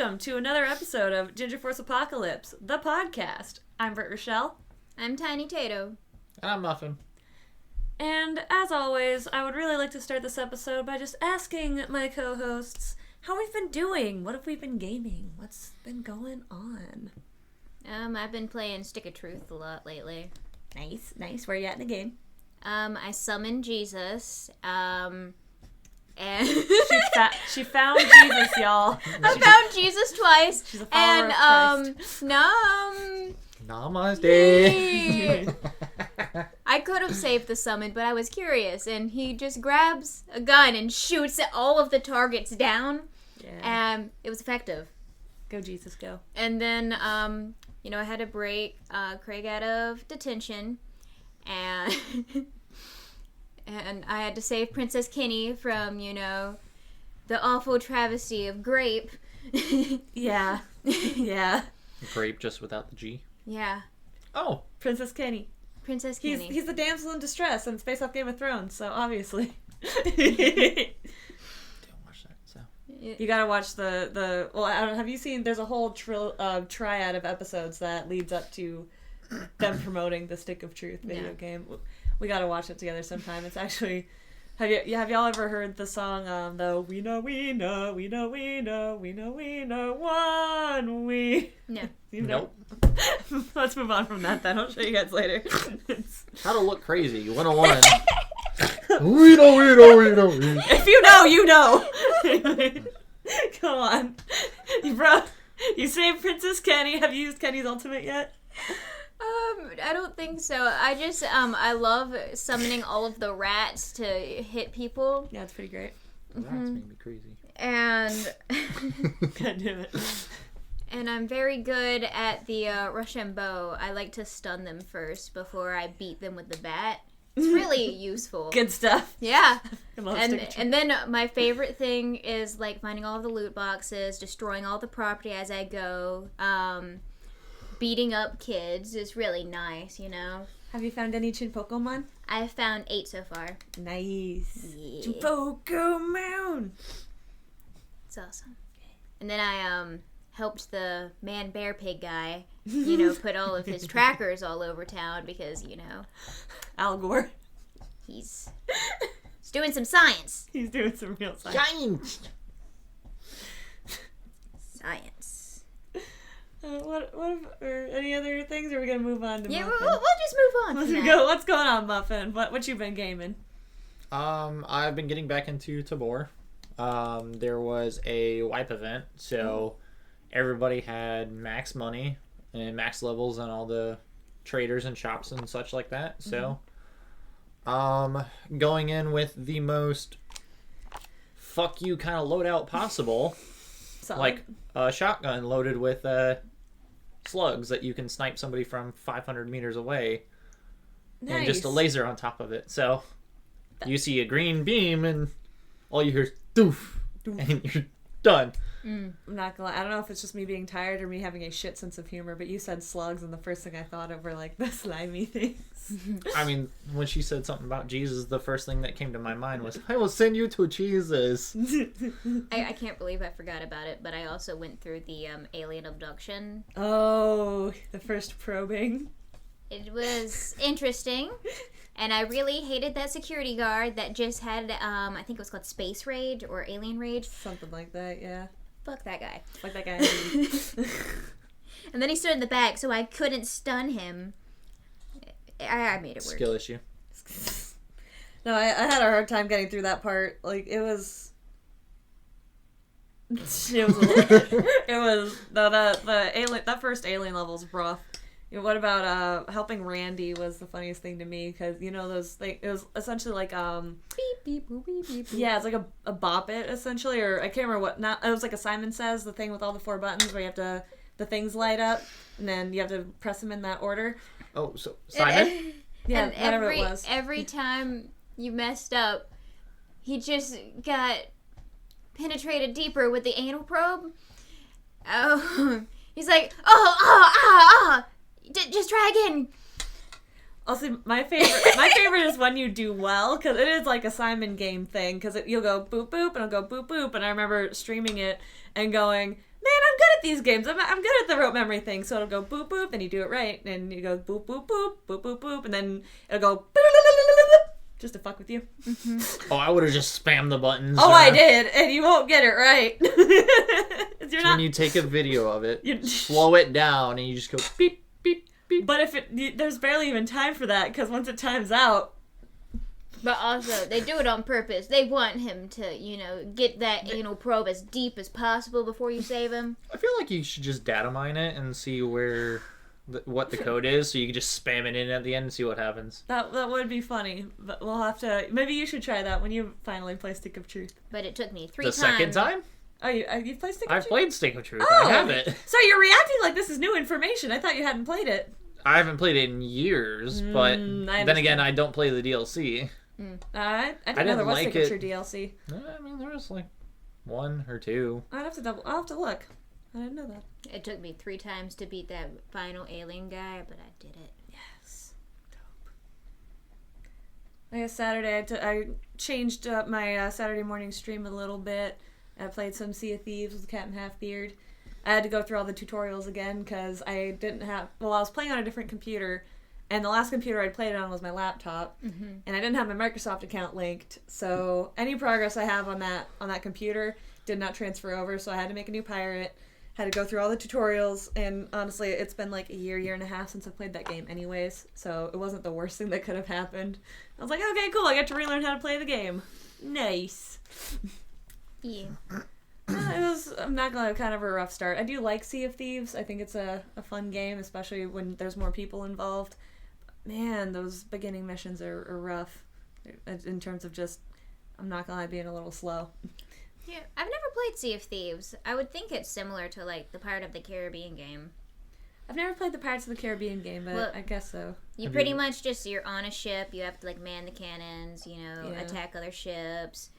welcome to another episode of Ginger Force Apocalypse, the podcast. I'm Britt Rochelle. I'm Tiny Tato. And I'm Muffin. And as always, I would really like to start this episode by just asking my co-hosts how we've been doing. What have we been gaming? What's been going on? I've been playing Stick of Truth a lot lately. Nice. Where are you at in the game? I summoned Jesus, and... She found Jesus, y'all. I found Jesus twice. She's a follower of Christ. Namaste. I could have saved the summon, but I was curious, and he just grabs a gun and shoots all of the targets down, and it was effective. Go, Jesus, go. And then, I had to break Craig out of detention, and and I had to save Princess Kenny from, the awful travesty of Grape. Yeah. Grape just without the G. Yeah. Oh. Princess Kenny. Princess Kenny. He's the damsel in distress, and it's based off Game of Thrones, so obviously. Don't watch that, so. You gotta watch the well, I don't have you seen, there's a whole triad of episodes that leads up to them promoting the Stick of Truth video game. We gotta watch it together sometime. It's actually, have y'all ever heard the song, we know, one we... No. You know? Nope. Let's move on from that then. I'll show you guys later. How to look crazy, 101. We know. If you know, you know. Come on. You saved Princess Kenny. Have you used Kenny's ultimate yet? I don't think so. I just, I love summoning all of the rats to hit people. Yeah, it's pretty great. Rats make me crazy. And... God damn it. And I'm very good at the Rochambeau. I like to stun them first before I beat them with the bat. It's really useful. Good stuff. Yeah. And then my favorite thing is like finding all the loot boxes, destroying all the property as I go, beating up kids is really nice, Have you found any Chin Pokemon? I've found 8 so far. Nice. Yeah. Chin Pokemon. It's awesome. And then I helped the man bear pig guy, put all of his trackers all over town because, Al Gore. He's doing some science. He's doing some real science. Science. Or any other things? Or are we gonna move on to Yeah, Muffin? we'll just move on. Let's go. What's going on, Muffin? What you been gaming? I've been getting back into Tabor. There was a wipe event, so everybody had max money and max levels on all the traders and shops and such like that. So, going in with the most fuck you kind of loadout possible, like a shotgun loaded with slugs that you can snipe somebody from 500 meters away, and just a laser on top of it. So you see a green beam and all you hear is doof, and you're done. I'm not gonna lie. I don't know if it's just me being tired or me having a shit sense of humor, but you said slugs, and the first thing I thought of were like the slimy things. I mean, when she said something about Jesus, the first thing that came to my mind was, I will send you to Jesus. I can't believe I forgot about it, but I also went through the alien abduction. Oh, the first probing. It was interesting. And I really hated that security guard that just had, I think it was called Space Rage or Alien Rage. Something like that, yeah. Fuck that guy. Fuck that guy. And then he stood in the back, so I couldn't stun him. I made it work. Skill issue. No, I had a hard time getting through that part. Like, it was a little, the alien, that first alien level's rough. What about helping Randy was the funniest thing to me, because those it was essentially like beep beep boop beep beep. Yeah, it's like a bop it essentially, or I can't remember what. Not it was like a Simon Says, the thing with all the 4 buttons where you have to, the things light up and then you have to press them in that order. Oh, so Simon? Yeah, and whatever it was. Every time you messed up, he just got penetrated deeper with the anal probe. Oh, he's like, just try again. Also, my favorite is when you do well, because it is like a Simon game thing, because you'll go boop boop and I'll go boop boop, and I remember streaming it and going, I'm good at these games. I'm good at the rote memory thing. So it'll go boop boop, then you do it right, and you go boop boop boop boop boop boop, and then it'll go just to fuck with you. Oh, I would have just spammed the buttons. Oh, I did, and you won't get it right. When you take a video of it, slow it down, and you just go beep beep beep. But there's barely even time for that, because once it times out. But also, they do it on purpose. They want him to, get that anal probe as deep as possible before you save him. I feel like you should just data mine it and see what the code is, so you can just spam it in at the end and see what happens. That would be funny, but we'll have to. Maybe you should try that when you finally play Stick of Truth. But it took me 3 times. The second time? Oh, you've played Stick of Truth? I've played Stick of Truth. Oh, I have it. So you're reacting like this is new information. I thought you hadn't played it. I haven't played it in years, but then again, I don't play the DLC. I didn't know there was Stick of Truth DLC. I mean, there was like 1 or 2. I'll have to look. I didn't know that. It took me 3 times to beat that final alien guy, but I did it. Yes. Dope. I guess Saturday, I changed up my Saturday morning stream a little bit. I played some Sea of Thieves with Captain Halfbeard. I had to go through all the tutorials again because I didn't have... Well, I was playing on a different computer, and the last computer I'd played it on was my laptop, and I didn't have my Microsoft account linked, so any progress I have on that computer did not transfer over, so I had to make a new pirate, had to go through all the tutorials, and honestly, it's been like a year and a half since I played that game anyways, so it wasn't the worst thing that could have happened. I was like, okay, cool, I get to relearn how to play the game. Nice. Yeah. I'm not gonna kind of a rough start. I do like Sea of Thieves. I think it's a fun game, especially when there's more people involved. Man, those beginning missions are rough in terms of just, I'm not gonna lie, being a little slow. Yeah, I've never played Sea of Thieves. I would think it's similar to like the Pirate of the Caribbean game. I've never played the Pirates of the Caribbean game, but I guess so. Pretty much you're on a ship, you have to like man the cannons, attack other ships,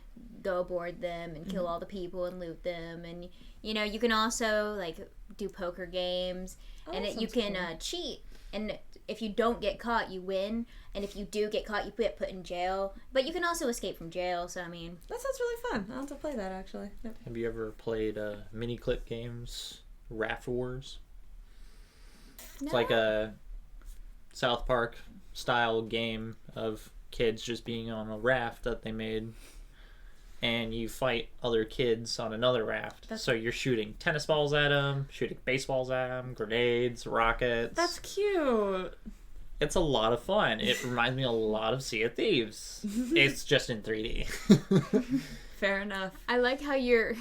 go aboard them and kill all the people and loot them, and you can also like do poker games, and you can cheat, and if you don't get caught you win, and if you do get caught you get put in jail, but you can also escape from jail, so I mean that sounds really fun. I'll have to play that actually. Yep. Have you ever played mini clip games, Raft Wars? no. It's like a South Park style game of kids just being on a raft that they made, and you fight other kids on another raft. So you're shooting tennis balls at them, shooting baseballs at them, grenades, rockets. That's cute. It's a lot of fun. It reminds me a lot of Sea of Thieves. It's just in 3D. Fair enough. I like how your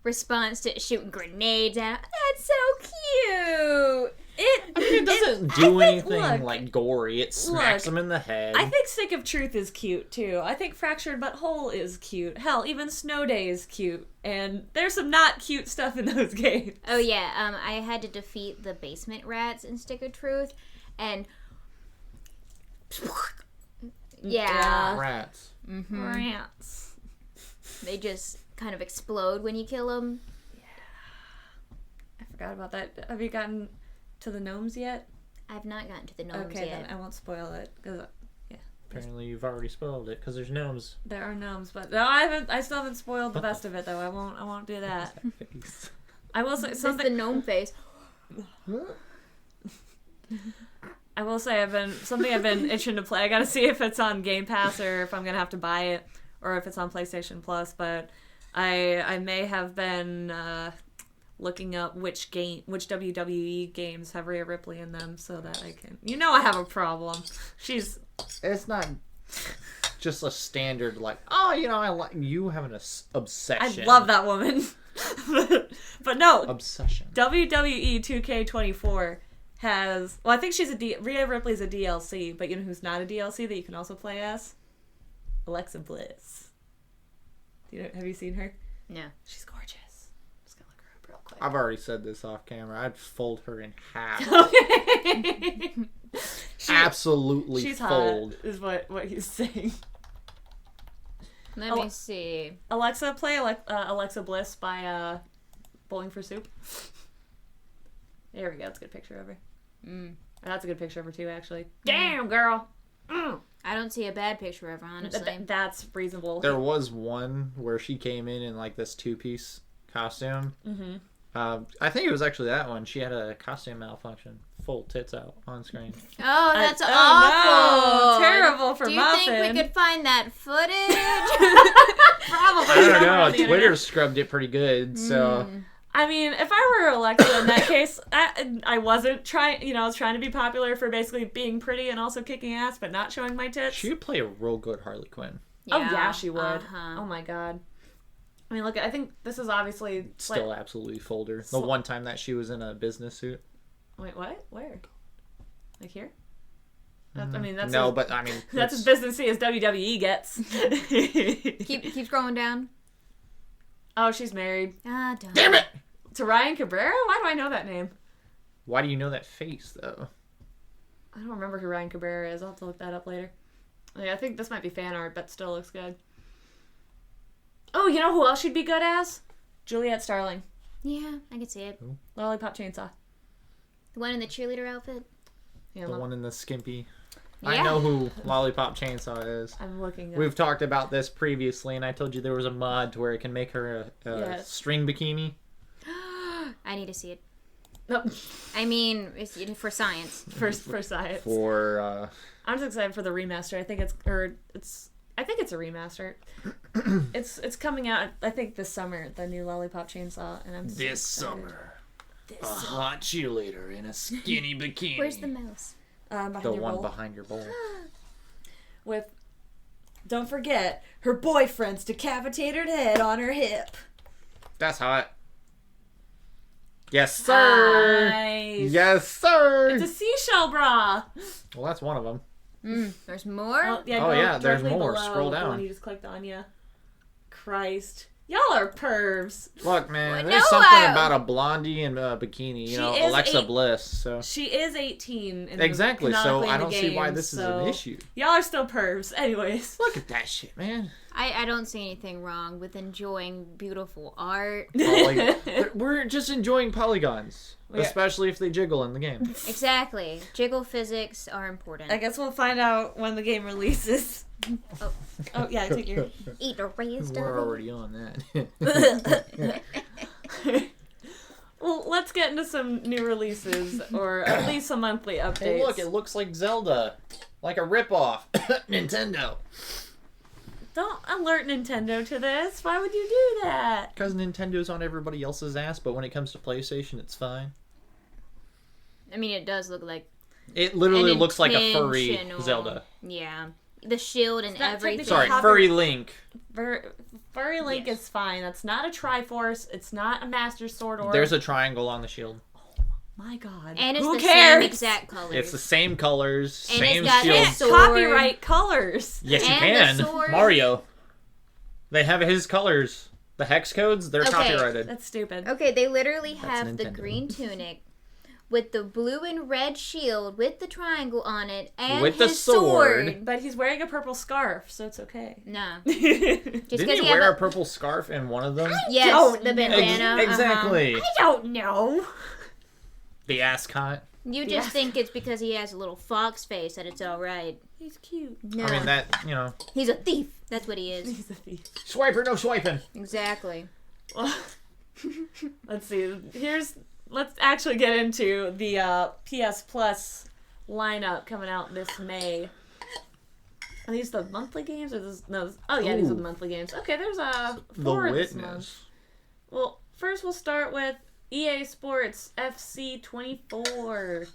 response to shooting grenades at that's so cute. It doesn't do anything like gory. It smacks them in the head. I think Stick of Truth is cute too. I think Fractured But Whole is cute. Hell, even Snow Day is cute. And there's some not cute stuff in those games. Oh yeah, I had to defeat the basement rats in Stick of Truth, and yeah. Rats. Mm-hmm. Rats. They just kind of explode when you kill them. Yeah. I forgot about that. Have you gotten to the gnomes yet? I've not gotten to the gnomes yet. Okay, yet. then I won't spoil it. Apparently you've already spoiled it because there's gnomes. There are gnomes, but no, I haven't. I still haven't spoiled the best of it though. I won't do that. I will say something. It's the gnome face. I will say I've been itching to play. I gotta see if it's on Game Pass or if I'm gonna have to buy it or if it's on PlayStation Plus. But I may have been looking up which WWE games have Rhea Ripley in them so that I can. I have a problem. It's not just a standard like, I like you having an obsession. I love that woman. but no. Obsession. WWE 2K24 has... Well, I think Rhea Ripley's a DLC, but you know who's not a DLC that you can also play as? Alexa Bliss. Have you seen her? No. She's gorgeous. I'm just gonna look her up real quick. I've already said this off camera. I'd fold her in half. Absolutely she's fold. Hot, is what he's saying. Let me see. Alexa, play Alexa Bliss by Bowling for Soup. There we go. That's a good picture of her. That's a good picture of her too, actually. Damn, girl. I don't see a bad picture of her, honestly. That's reasonable. There was one where she came in like this 2-piece costume, I think it was actually that one. She had a costume malfunction. Full tits out on screen. Oh, that's awful. No. Terrible for Muffin. Do you think we could find that footage? Probably. I don't know. Twitter scrubbed it pretty good, so... I mean, if I were Alexa in that case, I wasn't trying, I was trying to be popular for basically being pretty and also kicking ass, but not showing my tits. She would play a real good Harley Quinn. Yeah. Oh, yeah, she would. Oh, my God. I mean, look, I think this is obviously... Still absolutely fold her. The one time that she was in a business suit. Wait, what? Where? Like here? I mean, that's no, but I mean... That's as businessy as WWE gets. Keep scrolling down. Oh, she's married. Damn it! To Ryan Cabrera? Why do I know that name? Why do you know that face, though? I don't remember who Ryan Cabrera is. I'll have to look that up later. I think this might be fan art, but still looks good. Oh, you know who else she'd be good as? Juliet Starling. Yeah, I can see it. Who? Lollipop Chainsaw. The one in the cheerleader outfit? Yeah, the one in the skimpy... Yeah. I know who Lollipop Chainsaw is. I'm looking. We've talked about this previously, and I told you there was a mod to where it can make her a string bikini. I need to see it. Nope. I mean, it's for science. For science. I'm just excited for the remaster. I think it's a remaster. It's coming out. I think this summer. The new Lollipop Chainsaw, and I'm so excited. Summer. Hot cheerleader in a skinny bikini. Where's the mouse? The one bowl. Behind your bowl. With, don't forget, her boyfriend's decapitated head on her hip. That's hot. Yes, sir. Nice. Yes, sir. It's a seashell bra. Well, that's one of them. There's more? Oh, yeah, there's more. Below, Scroll the down. one you just clicked on, yeah. Christ. Y'all are pervs. Look, man, there's something about a blondie in a bikini. Alexa Bliss. So she is 18. Exactly. So I don't see why this is an issue. Y'all are still pervs. Anyways. Look at that shit, man. I don't see anything wrong with enjoying beautiful art. We're just enjoying polygons. Especially if they jiggle in the game. Exactly. Jiggle physics are important. I guess we'll find out when the game releases. Oh yeah, take your... Eat a raised We're already on that. Well, let's get into some new releases, or at least some monthly updates. Hey, look, it looks like Zelda. Like a ripoff. Nintendo. Don't alert Nintendo to this. Why would you do that? Because Nintendo's on everybody else's ass, but when it comes to PlayStation, it's fine. I mean, it does look like... It literally looks like a furry Zelda. Yeah. The shield and everything. Sorry, furry Link. Furry Link is fine. That's not a Triforce. It's not a Master Sword Orb. There's a triangle on the shield. My God. And it's Who the cares? same exact colors. It's the same colors, and same it's got shield. his sword. Copyright colors. Yes, you and can. Mario. They have his colors. The hex codes, they're copyrighted. That's stupid. Okay, they literally have the Nintendo. green tunic with the blue and red shield with the triangle on it and with his the sword. But he's wearing a purple scarf, so it's okay. No. Didn't he wear a purple scarf in one of them? Yes, the bandana. Exactly. I don't know. The ascot. You just think it's because he has a little fox face that it's alright. He's cute. No. I mean, that, He's a thief. That's what he is. He's a thief. Swiper, no swiping. Exactly. Well, let's see. Let's actually get into the PS Plus lineup coming out this May. Are these the monthly games or this? No. Oh yeah, these are the monthly games. Okay, there's four this month. Well, first we'll start with EA Sports FC 24.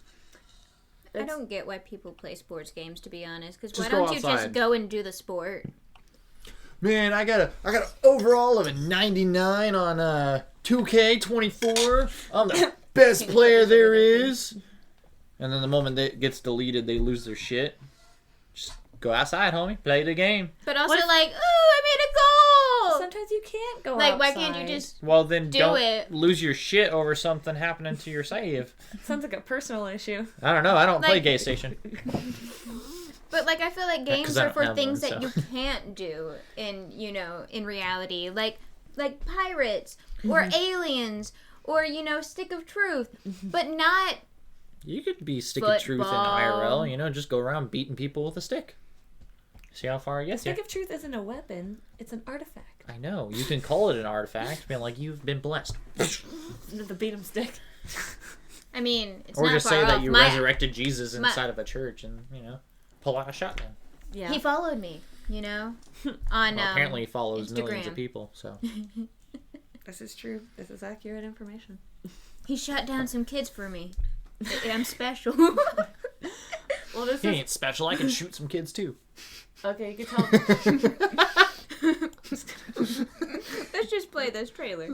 I don't get why people play sports games, to be honest. Because why Just go don't you just outside. go and do the sport? Man, I got an overall of a 99 on 2K24. I'm the best player there is. And then the moment that gets deleted, they lose their shit. Just go outside, homie. Play the game. But also, like, ooh, I made a goal! Sometimes you can't go like, outside. why can't you just Well, then don't it? lose your shit over something happening to your save. Sounds like a personal issue. I don't know. I don't play Gay Station. But, like, I feel like games I are don't for have things one, that you can't do in reality. Like pirates or aliens or, Stick of Truth. But not... You could be Stick of Truth in IRL, just go around beating people with a stick. See how far I The get stick you. of truth isn't a weapon; it's an artifact. I know. You can call it an artifact, being like, you've been blessed. The beat 'em stick. I mean, it's Or not just far say off. that you resurrected Jesus inside of a church and, pull out a shotgun. Yeah. He followed me, on Well, apparently he follows millions of Instagram. people, so. This is true. This is accurate information. He shut down some kids for me. I'm special. Well, this He is ain't special. I can shoot some kids, too. okay. You can tell. Let's just play this trailer.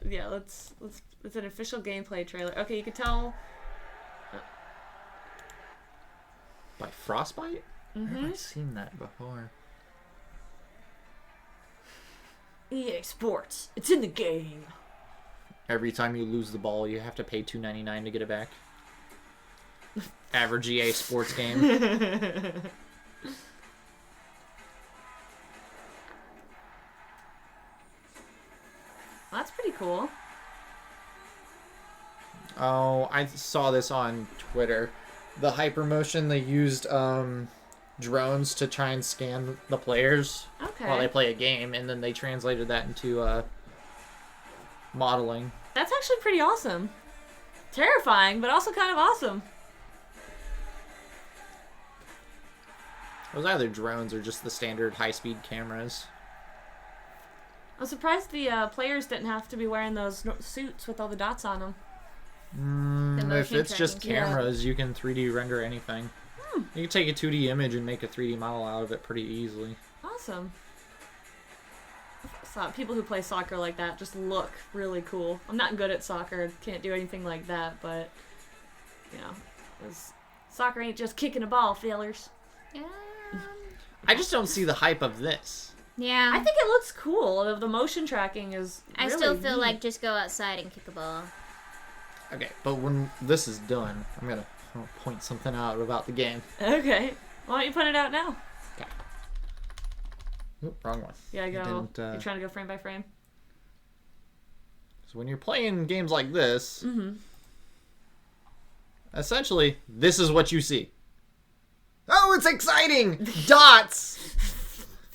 Yeah, let's. It's an official gameplay trailer. Okay, you can tell. By Frostbite? Where Mm-hmm. have I seen that before? EA Sports. It's in the game. Every time you lose the ball, you have to pay $2.99 to get it back. Average EA Sports game. That's pretty cool. Oh, I saw this on Twitter. The hypermotion, they used drones to try and scan the players Okay. while they play a game, and then they translated that into modeling. That's actually pretty awesome. Terrifying, but also kind of awesome. It was either drones or just the standard high-speed cameras. I'm surprised the players didn't have to be wearing those suits with all the dots on them. If it's just tracking, cameras, you can 3D render anything. You can take a 2D image and make a 3D model out of it pretty easily. Awesome. So people who play soccer like that just look really cool. I'm not good at soccer, can't do anything like that, but soccer ain't just kicking a ball, fellers. I just don't see the hype of this. Yeah. I think it looks cool. The motion tracking is. I really still feel neat. like just go outside and kick a ball. Okay, but when this is done, I'm gonna point something out about the game. Okay. Why don't you put it out now? Okay. Oop, wrong one. Yeah, I go. Didn't, You're trying to go frame by frame. So when you're playing games like this, essentially, this is what you see. Oh, it's exciting! Dots!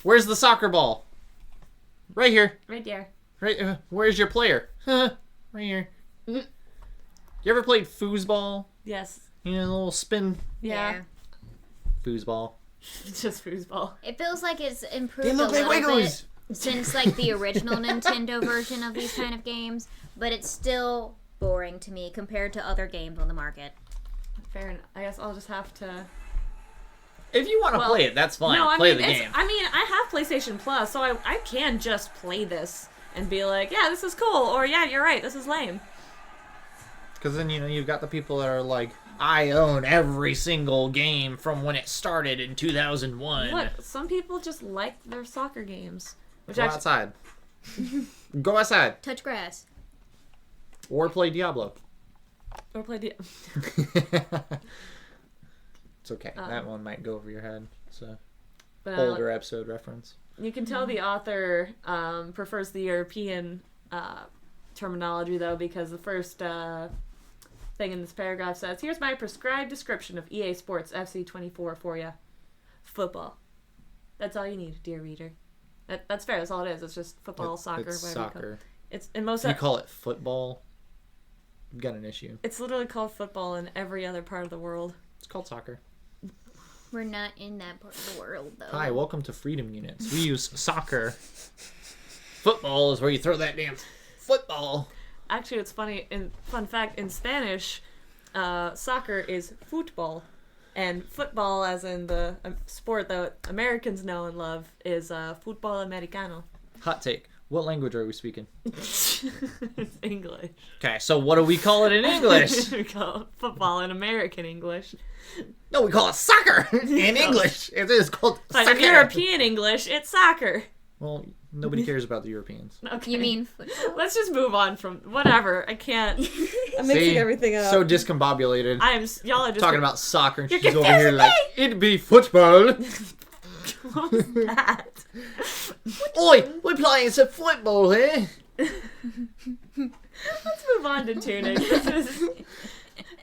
Where's the soccer ball? Right here. Right there. Right. Where's your player? Right here. You ever played foosball? Yes. You know, a little spin Yeah. foosball. Just foosball. It feels like it's improved They look a like little Legos! bit since like the original Nintendo version of these kind of games, but it's still boring to me compared to other games on the market. Fair enough. I guess I'll just have to. If you want to play it, that's fine. No, I play mean, the game. I have PlayStation Plus, so I can just play this and be like, yeah, this is cool, or yeah, you're right, this is lame. Because then, you've got the people that are like, I own every single game from when it started in 2001. Look, some people just like their soccer games. Which Go outside. Go outside. Touch grass. Or play Diablo. Or play It's okay. That one might go over your head. It's a but, older episode reference. You can tell the author prefers the European terminology, though, because the first thing in this paragraph says, here's my prescribed description of EA Sports FC 24 for you. Football. That's all you need, dear reader. That's fair. That's all it is. It's just football, soccer, It's whatever you call it. soccer. It's in most. You call it football, you've got an issue. It's literally called football in every other part of the world. It's called soccer. We're not in that part of the world, though. Hi, welcome to Freedom Units. We use soccer. Football is where you throw that damn football. Actually, it's funny. Fun fact: in Spanish, soccer is football, and football, as in the sport that Americans know and love, is fútbol americano. Hot take. What language are we speaking? It's English. Okay, so what do we call it in English? We call it football in American English. No, we call it soccer in English. It is called But soccer. in European English, it's soccer. Well, nobody cares about the Europeans. Okay. You mean football? Let's just move on from whatever. I can't. I'm mixing See? everything up. So discombobulated. Y'all are just Talking about soccer, and You're she's over here like, it'd be football. What was that? Oi, we're playing some football here. Let's move on to tuning.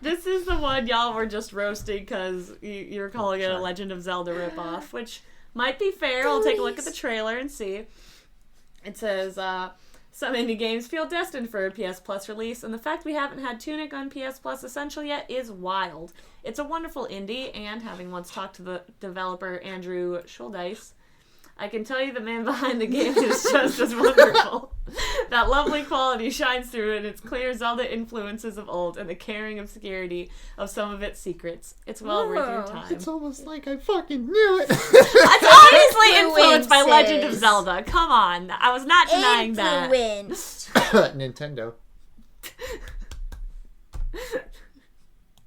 This is the one y'all were just roasting because you're calling it a Legend of Zelda ripoff, which Might be fair. We'll take a look at the trailer and see. It says, some indie games feel destined for a PS Plus release, and the fact we haven't had Tunic on PS Plus Essential yet is wild. It's a wonderful indie, and having once talked to the developer Andrew Schuldeis, I can tell you the man behind the game is just as wonderful. That lovely quality shines through in its clear Zelda influences of old and the caring obscurity of some of its secrets. It's well worth your time. It's almost like I fucking knew it. It's obviously influenced by Legend of Zelda. Come on. I was not denying that. Nintendo.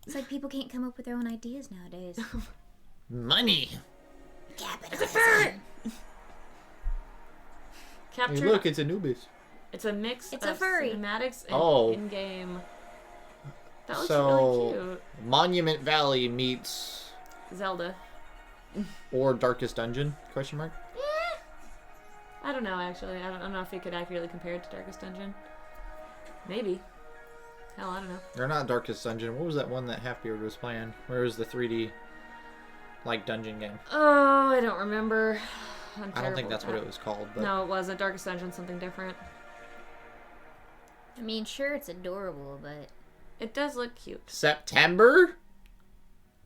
It's like people can't come up with their own ideas nowadays. Money. Capitalism. Capture. Hey, look, it's Anubis. It's a mix It's of a furry. cinematics and in-game. That looks really cute. Monument Valley meets Zelda. or Darkest Dungeon? Question mark. I don't know, actually. I don't know if you could accurately compare it to Darkest Dungeon. Maybe. Hell, I don't know. They're not Darkest Dungeon. What was that one that Halfbeard was playing? Where was the 3D like dungeon game? Oh, I don't remember. I don't think that's what it was called. But... No, it wasn't. Darkest Dungeon, something different. I mean, sure, it's adorable, but... It does look cute. September?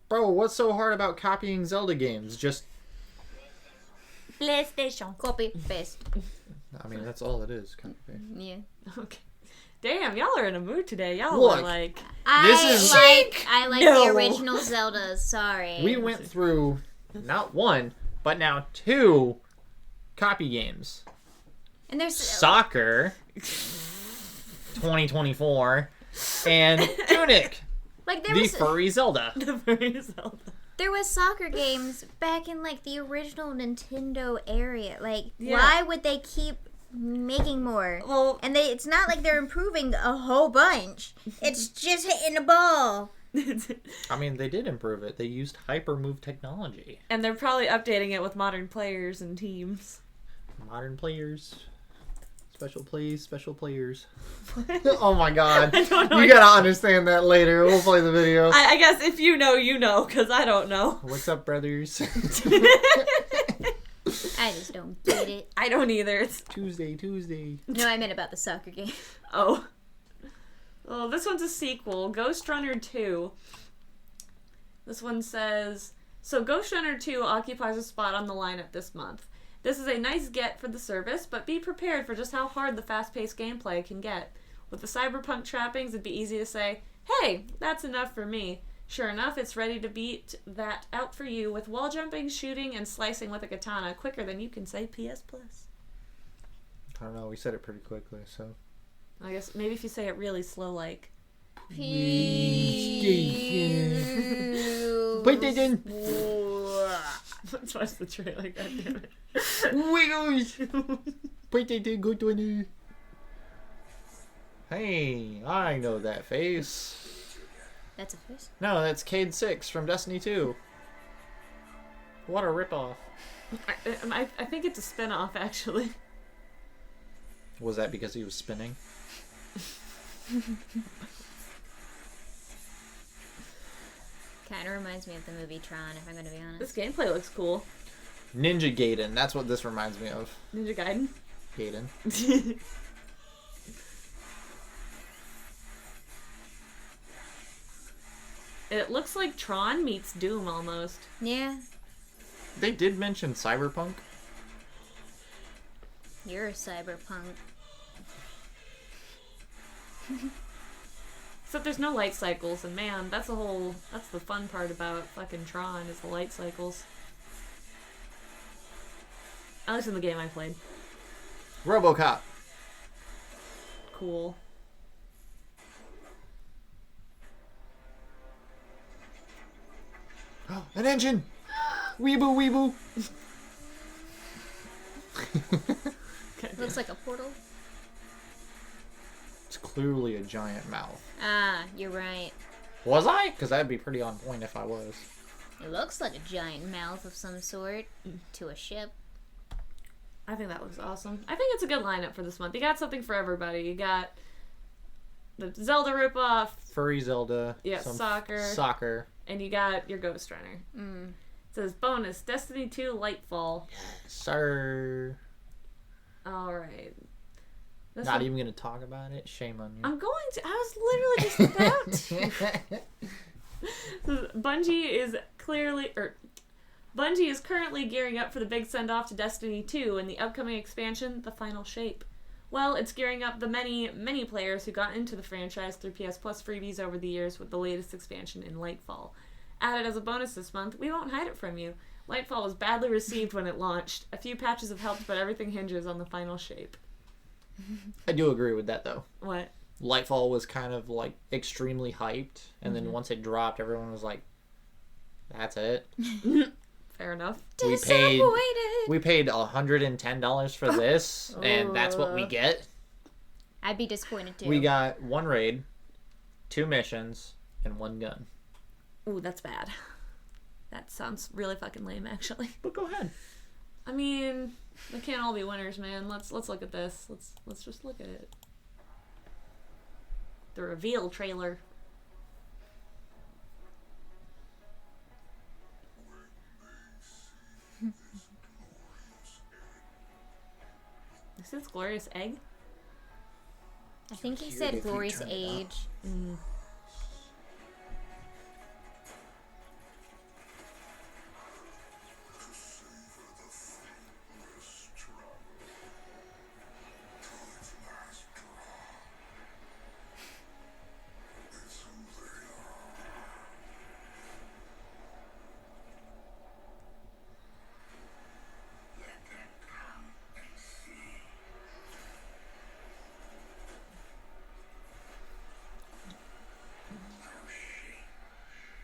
Bro, what's so hard about copying Zelda games? Just... PlayStation. Copy, paste. I mean, that's all it is. Yeah. Okay. Damn, y'all are in a mood today. Y'all Look, are like... I like the original Zeldas, sorry. We went through not one, but now 2 copy games. And there's... Soccer... 2024 and Tunic, like there the was furry Zelda. The furry Zelda. There was soccer games back in like the original Nintendo area. Like, yeah. Why would they keep making more? Well, and it's not like they're improving a whole bunch. It's just hitting the ball. I mean, they did improve it. They used hyper move technology, and they're probably updating it with modern players and teams. Modern players. Special players. Oh my god. You gotta understand that later. We'll play the video. I guess if you know, you know, because I don't know. What's up, brothers? I just don't get it. I don't either. It's Tuesday. No, I meant about the soccer game. Oh. Well, this one's a sequel. Ghost Runner 2. This one says, so Ghost Runner 2 occupies a spot on the lineup this month. This is a nice get for the service, but be prepared for just how hard the fast-paced gameplay can get. With the cyberpunk trappings, it'd be easy to say, hey, that's enough for me. Sure enough, it's ready to beat that out for you with wall jumping, shooting, and slicing with a katana quicker than you can say PS Plus. I don't know, we said it pretty quickly, so... I guess maybe if you say it really slow, like... PlayStation! Let's watch the trailer, goddammit. PlayStation, good one. Hey, I know that face. That's a face? No, that's Cade 6 from Destiny 2. What a ripoff. I think it's a spin-off, actually. Was that because he was spinning? Kind of reminds me of the movie Tron, if I'm going to be honest. This gameplay looks cool. Ninja Gaiden, that's what this reminds me of. Ninja Gaiden? Gaiden. It looks like Tron meets Doom, almost. Yeah. They did mention Cyberpunk. You're a cyberpunk. Except there's no light cycles, and man, that's the fun part about fucking Tron, is the light cycles. At least in the game I played. RoboCop. Cool. An engine! Weeboo! Looks like a portal. It's clearly a giant mouth. Ah, you're right. Was I? Because that'd be pretty on point if I was. It looks like a giant mouth of some sort to a ship. I think that looks awesome. I think it's a good lineup for this month. You got something for everybody. You got the Zelda ripoff. Furry Zelda. Yeah, some soccer. Soccer. And you got your Ghost Runner. Mm. It's says bonus Destiny 2 Lightfall. Yes, sir. All right. Not even gonna talk about it. Shame on you. I'm going to. I was literally just about to. Bungie is currently gearing up for the big send-off to Destiny 2 and the upcoming expansion, The Final Shape. Well, it's gearing up the many, many players who got into the franchise through PS Plus freebies over the years with the latest expansion in Lightfall. Added as a bonus this month, we won't hide it from you. Lightfall was badly received when it launched. A few patches have helped, but everything hinges on The Final Shape. I do agree with that, though. What? Lightfall was kind of, like, extremely hyped, and then once it dropped, everyone was like, that's it. Fair enough. We paid $110 for this, and that's what we get. I'd be disappointed, too. We got 1 raid, 2 missions, and 1 gun. Ooh, that's bad. That sounds really fucking lame, actually. But go ahead. I mean, they can't all be winners, man. Let's look at this. Let's just look at it. The reveal trailer. Is this Glorious Egg? I think he said Glorious Age.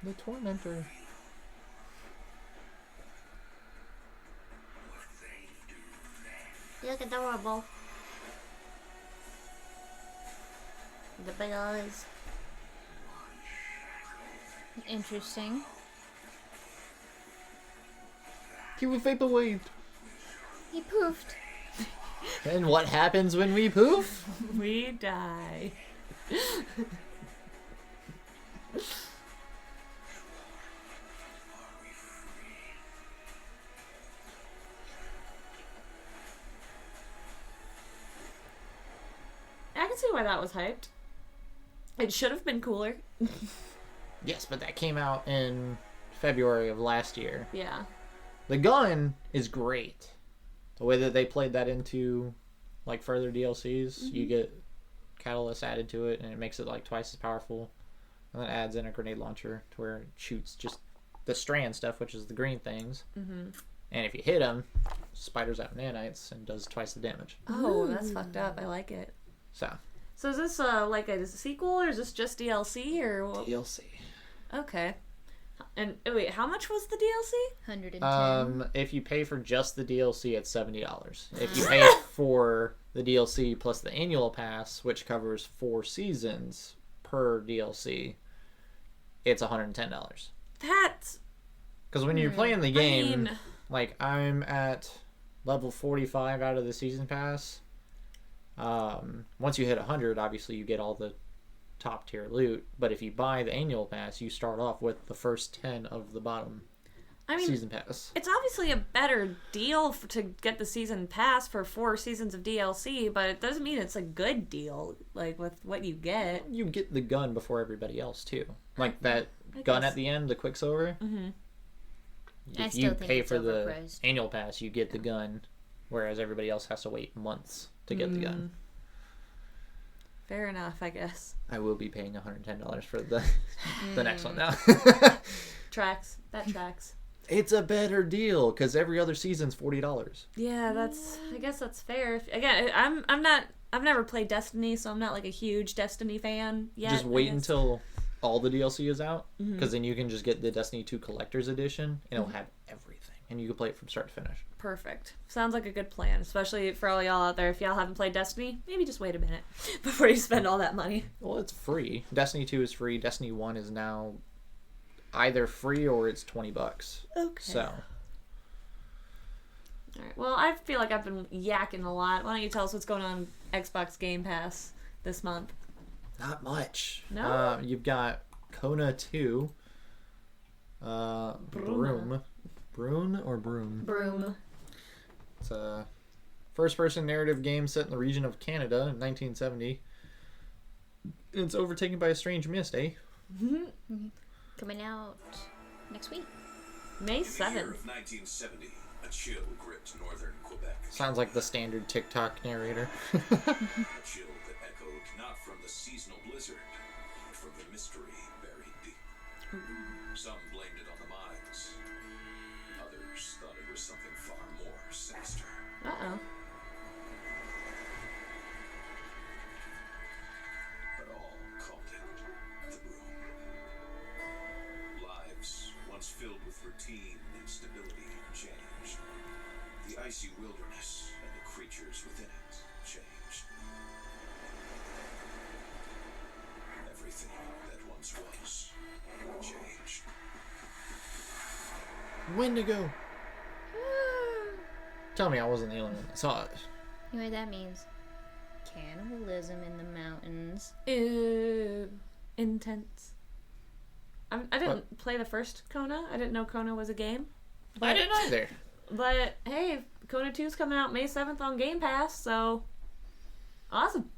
The Tormentor. You look adorable. The big eyes. Interesting. He was vaporwaved. He poofed. And what happens when we poof? We die. I can see why that was hyped. It should have been cooler. Yes, but that came out in February of last year. Yeah. The gun is great. The way that they played that into, like, further DLCs, you get catalyst added to it, and it makes it, like, twice as powerful. And then adds in a grenade launcher to where it shoots just the strand stuff, which is the green things. And if you hit them, spiders out nanites and does twice the damage. Oh, that's fucked up. I like it. So is this like a sequel, or is this just DLC, or what? DLC. Okay. And wait, how much was the DLC? 110. If you pay for just the DLC, it's $70. If you pay for the DLC plus the annual pass, which covers 4 seasons per DLC, it's $110. That's... Because when you're playing the game, like, I'm at level 45 out of the season pass. Once you hit 100, obviously you get all the top tier loot, but if you buy the annual pass, you start off with the first 10 of the bottom season pass. It's obviously a better deal to get the season pass for 4 seasons of DLC, but it doesn't mean it's a good deal, like, with what you get. You get the gun before everybody else, too. Like, that gun at the end, the Quicksilver. If you pay for the annual pass, you get the gun, whereas everybody else has to wait months to get the gun. Fair enough, I guess. I will be paying $110 for the next one now. Tracks. That tracks. It's a better deal because every other season's $40. Yeah, I guess that's fair. Again, I've never played Destiny, so I'm not like a huge Destiny fan yet. Just wait until all the DLC is out, because then you can just get the Destiny 2 Collector's Edition, and it'll have everything, and you can play it from start to finish. Perfect. Sounds like a good plan, especially for all y'all out there. If y'all haven't played Destiny, maybe just wait a minute before you spend all that money. Well, it's free. Destiny 2 is free. Destiny 1 is now either free or it's $20. Okay. So. All right. Well, I feel like I've been yakking a lot. Why don't you tell us what's going on Xbox Game Pass this month? Not much. No. You've got Kona 2, Broom, Brune or Broom? Broom. It's a first-person narrative game set in the region of Canada in 1970. It's overtaken by a strange mist, eh? Coming out next week. May 7th. In the year of 1970, a chill gripped northern Quebec. Sounds like the standard TikTok narrator. A chill that echoed not from the seasonal blizzard, but from the mystery buried deep. Some blamed it on the mines. Others thought it was something far more sinister. Uh-oh. But all called it the Broom. Lives once filled with routine and stability changed. The icy wilderness and the creatures within it changed. Everything that once was changed. Wendigo! Tell me I wasn't the only one that saw it. You know what that means? Cannibalism in the mountains. Ew. Intense. I didn't play the first Kona. I didn't know Kona was a game. I didn't either. But, hey, Kona 2's coming out May 7th on Game Pass, so... Awesome.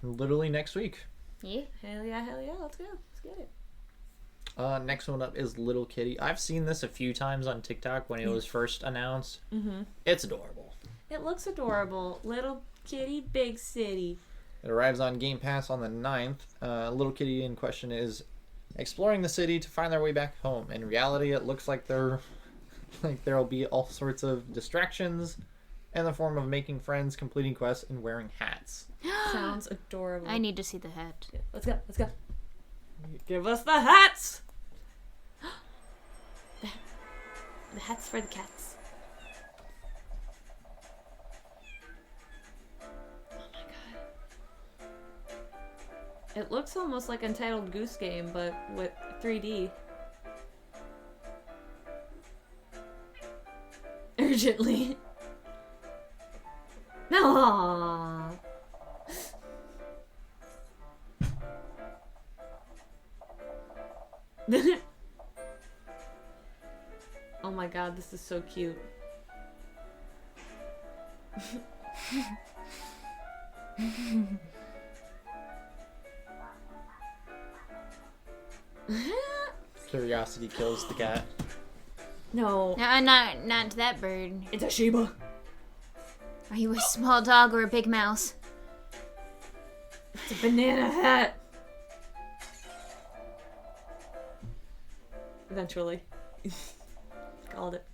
Literally next week. Yeah. Hell yeah, let's go. Let's get it. Next one up is Little Kitty. I've seen this a few times on TikTok when it was first announced. Mm-hmm. It's adorable. It looks adorable. Little Kitty, Big City. It arrives on Game Pass on the 9th. Little Kitty in question is exploring the city to find their way back home. In reality, it looks like there'll be all sorts of distractions in the form of making friends, completing quests, and wearing hats. Sounds adorable. I need to see the hat. Let's go. Give us the hats! The hats for the cats. Oh my god. It looks almost like Untitled Goose Game, but with 3D. Urgently. No. Oh my god, this is so cute. Curiosity kills the cat. No. No, not to that bird. It's a Shiba. Are you a small dog or a big mouse? It's a banana hat. Eventually. Called it.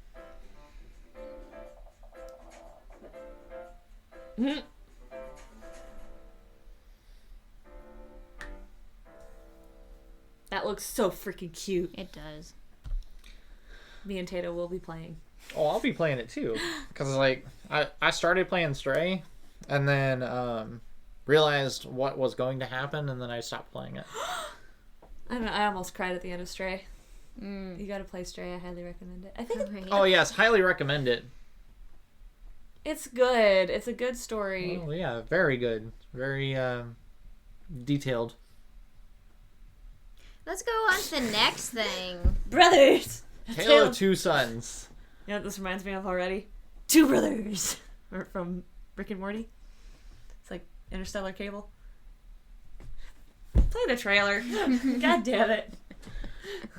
Mhm. That looks so freaking cute. It does. Me and Tato will be playing. Oh, I'll be playing it too. Because, like, I started playing Stray and then realized what was going to happen, and then I stopped playing it. I almost cried at the end of Stray. You gotta play Stray. I highly recommend it. I think Oh, yes. Highly recommend it. it's good. It's a good story. Oh, yeah. Very good. Very detailed. Let's go on to the next thing. Brothers! Tale of Two Sons. You know what this reminds me of already? Two Brothers! From Rick and Morty. It's like Interstellar Cable. Play the trailer. God damn it.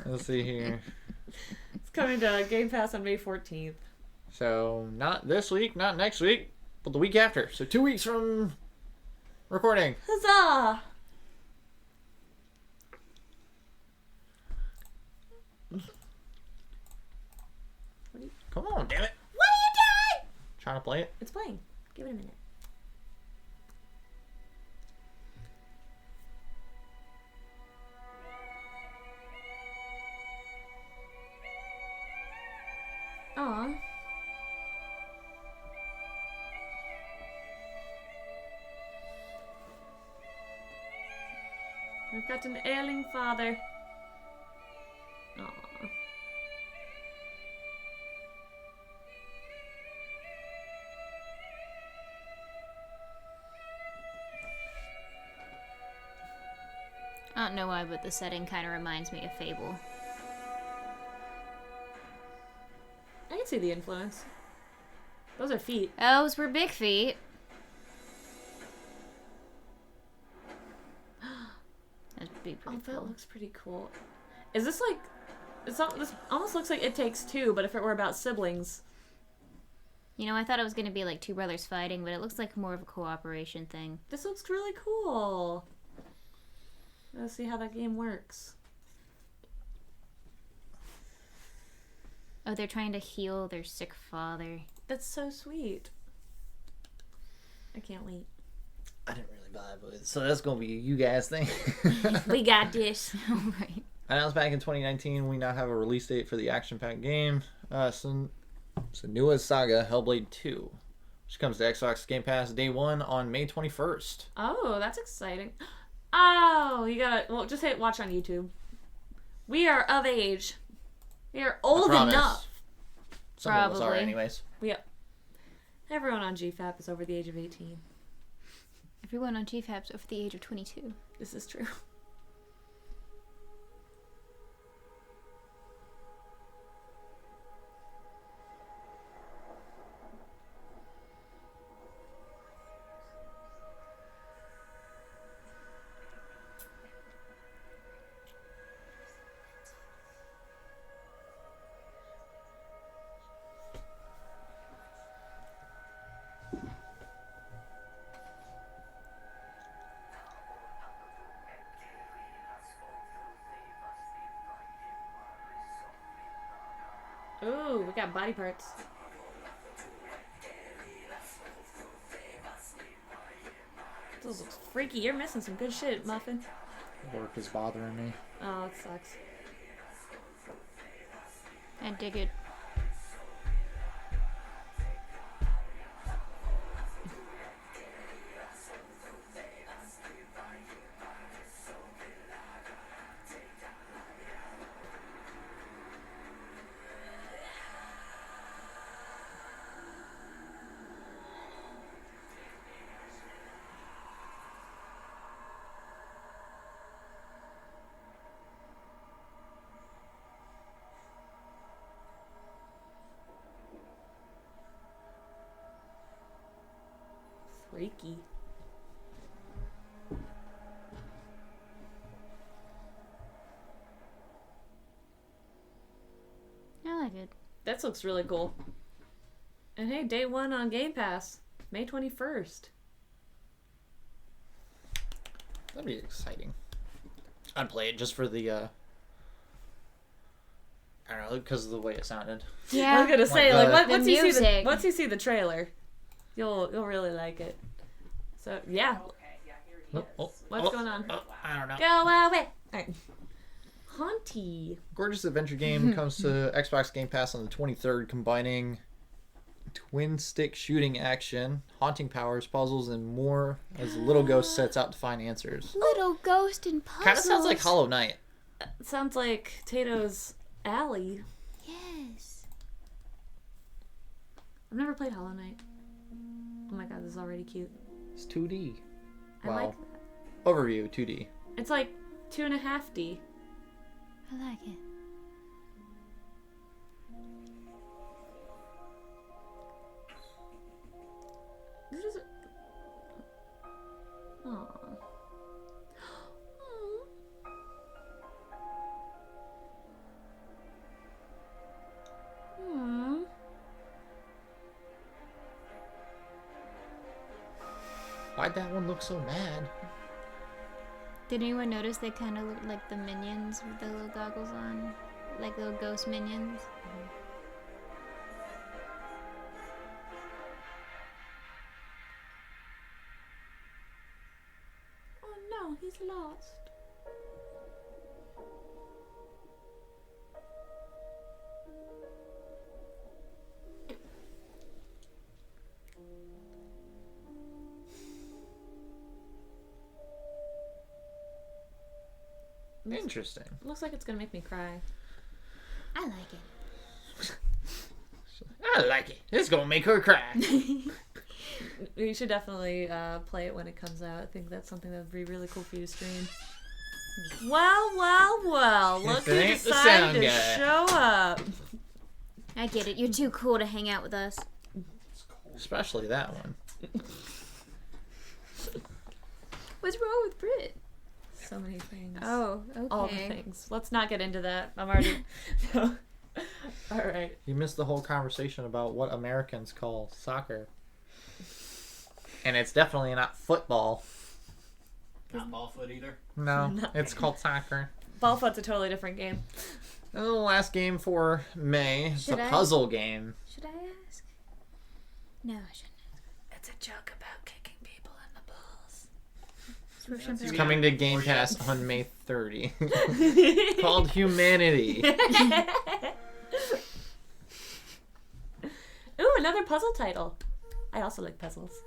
Let's see here. It's coming to Game Pass on May 14th. So, not this week, not next week, but the week after. So 2 weeks from recording. Huzzah! Come on, damn it. What are you doing? Trying to play it? It's playing. Give it a minute. Aw. We've got an ailing father. Aw. I don't know why, but the setting kind of reminds me of Fable. can see the influence. Those are feet. Those were big feet. That'd be pretty cool. That looks pretty cool. Is this like... this almost looks like It Takes Two, but if it were about siblings. You know, I thought it was going to be like two brothers fighting, but it looks like more of a cooperation thing. This looks really cool. Let's see how that game works. Oh, they're trying to heal their sick father. That's so sweet. I can't wait. I didn't really vibe with it. So that's going to be a you guys thing. We got this. All right. Announced back in 2019, we now have a release date for the action-packed game. Senua's Saga Hellblade 2, which comes to Xbox Game Pass day 1 on May 21st. Oh, that's exciting. Oh, you gotta... Well, just hit watch on YouTube. We are of age. We are old enough. Some of us are anyways. Everyone on GFaP is over the age of 18. Everyone on GFaP's over the age of 22. This is true. Ooh, we got body parts. This looks freaky. You're missing some good shit, Muffin. Work is bothering me. Oh, it sucks. I dig it. Freaky. I like it. That looks really cool. And hey, day 1 on Game Pass, May 21st. That'd be exciting. I'd play it just for the, I don't know, because of the way it sounded. Yeah. I was gonna say, like, the once you see the trailer, you'll really like it. So yeah. What's going on? I don't know. Go away. Alright. Haunty. Gorgeous adventure game comes to Xbox Game Pass on the 23rd, combining twin stick shooting action, haunting powers, puzzles, and more as the little ghost sets out to find answers. Little ghost and puzzles. Kind of sounds like Hollow Knight. Sounds like Tato's Alley. Yes. I've never played Hollow Knight. Oh my god, this is already cute. It's 2D. I like that. Overview 2D. It's like 2.5D. I like it. What is it? Aww. Aww. Why'd that one look so mad? Did anyone notice they kind of look like the minions with the little goggles on? Like little ghost minions? Oh no, he's lost. Interesting. Looks like it's gonna make me cry. I like it. I like it. It's gonna make her cry. You should definitely play it when it comes out. I think that's something that would be really cool for you to stream. Well. Look who decided to show up. I get it. You're too cool to hang out with us. Especially that one. What's wrong with Brit? So many things. Oh, okay. All the things. Let's not get into that. I'm already... No. All right. You missed the whole conversation about what Americans call soccer. And it's definitely not football. Not ball foot either. No, it's called soccer. Ballfoot's a totally different game. And the last game for May. It's a Should I? puzzle game. Should I ask? No, I shouldn't. It's a joke about kicking people in the balls. It's coming to Game Pass on May 30. Called Humanity. Ooh, another puzzle title. I also like puzzles.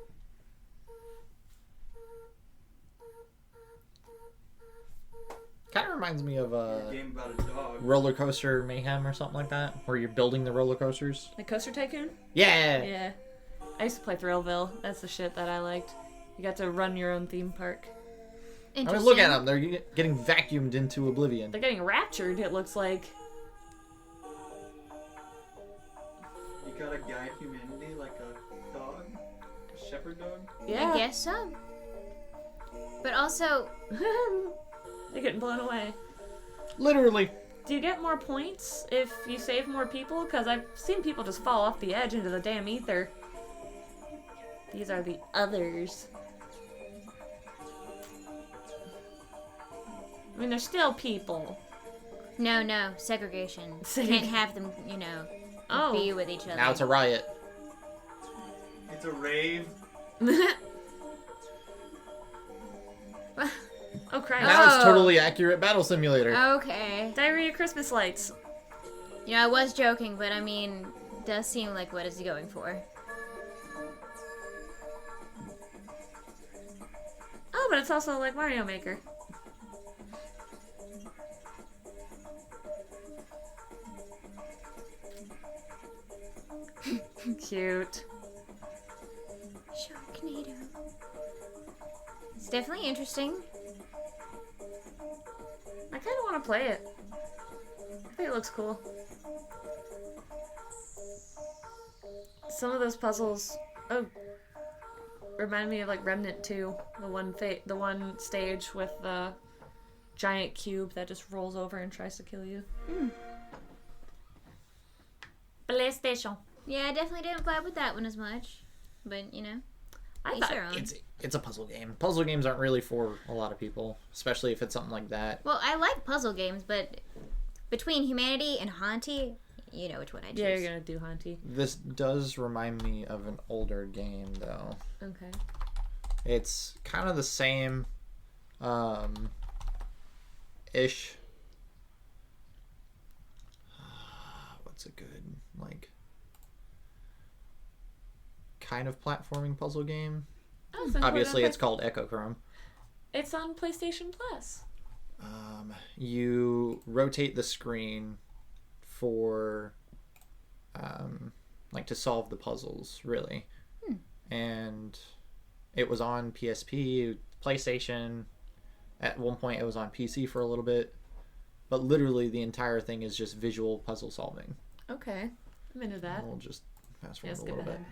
Kind of reminds me of A game about a dog. Roller Coaster Mayhem or something like that, where you're building the roller coasters. Like Coaster Tycoon? Yeah. Yeah. I used to play Thrillville. That's the shit that I liked. You got to run your own theme park. I mean, look at them. They're getting vacuumed into oblivion. They're getting raptured, it looks like. You got a guide humanity like a dog? A shepherd dog? Yeah. I guess so. But also, They're getting blown away. Literally. Do you get more points if you save more people? Because I've seen people just fall off the edge into the damn ether. These are the others. I mean, they're still people. no, segregation. Can't have them, be with each other. Now it's a riot. It's a rave. Oh, Christ. Now it's totally accurate battle simulator. Okay. Diarrhea Christmas lights. I was joking, but I mean, does seem like what is he going for? Oh, but it's also like Mario Maker. Cute. Sharknado. It's definitely interesting. I kind of want to play it. I think it looks cool. Some of those puzzles, remind me of like Remnant 2, the one stage with the giant cube that just rolls over and tries to kill you. PlayStation. Yeah, I definitely didn't vibe with that one as much. But, I each thought their own. It's a puzzle game. Puzzle games aren't really for a lot of people, especially if it's something like that. Well, I like puzzle games, but between Humanity and Haunty, you know which one I choose. Yeah, you're gonna do Haunty. This does remind me of an older game, though. Okay. It's kind of the same, ish. What's a good, kind of platforming puzzle game? Oh, so Obviously, it's called Echochrome. It's on PlayStation Plus. You rotate the screen for, to solve the puzzles, really. And it was on PSP, PlayStation. At one point, it was on PC for a little bit. But literally, the entire thing is just visual puzzle solving. Okay, I'm into that. We'll just fast forward Yeah, a skip little bit. ahead.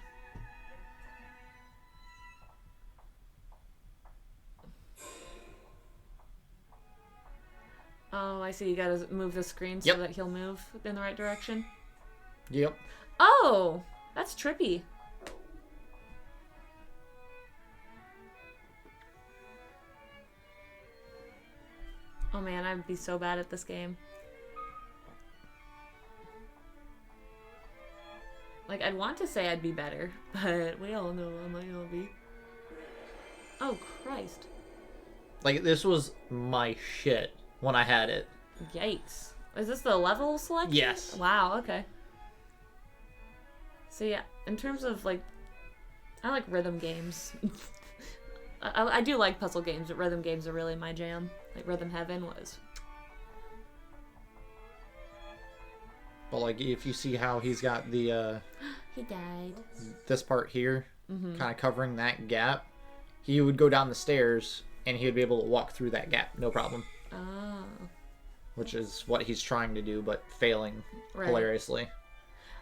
Oh, I see. You gotta move the screen so that he'll move in the right direction. Yep. Oh, that's trippy. Oh man, I'd be so bad at this game. I'd want to say I'd be better, but we all know I might not be. Oh, Christ. This was my shit when I had it. Yikes. Is this the level selection? Yes. Wow, okay. So yeah, in terms of I like rhythm games. I do like puzzle games, but rhythm games are really my jam. Rhythm Heaven was. But if you see how he's got the He died. this part here, kind of covering that gap, he would go down the stairs and he would be able to walk through that gap, no problem. Oh. Which is what he's trying to do, but failing Right. hilariously.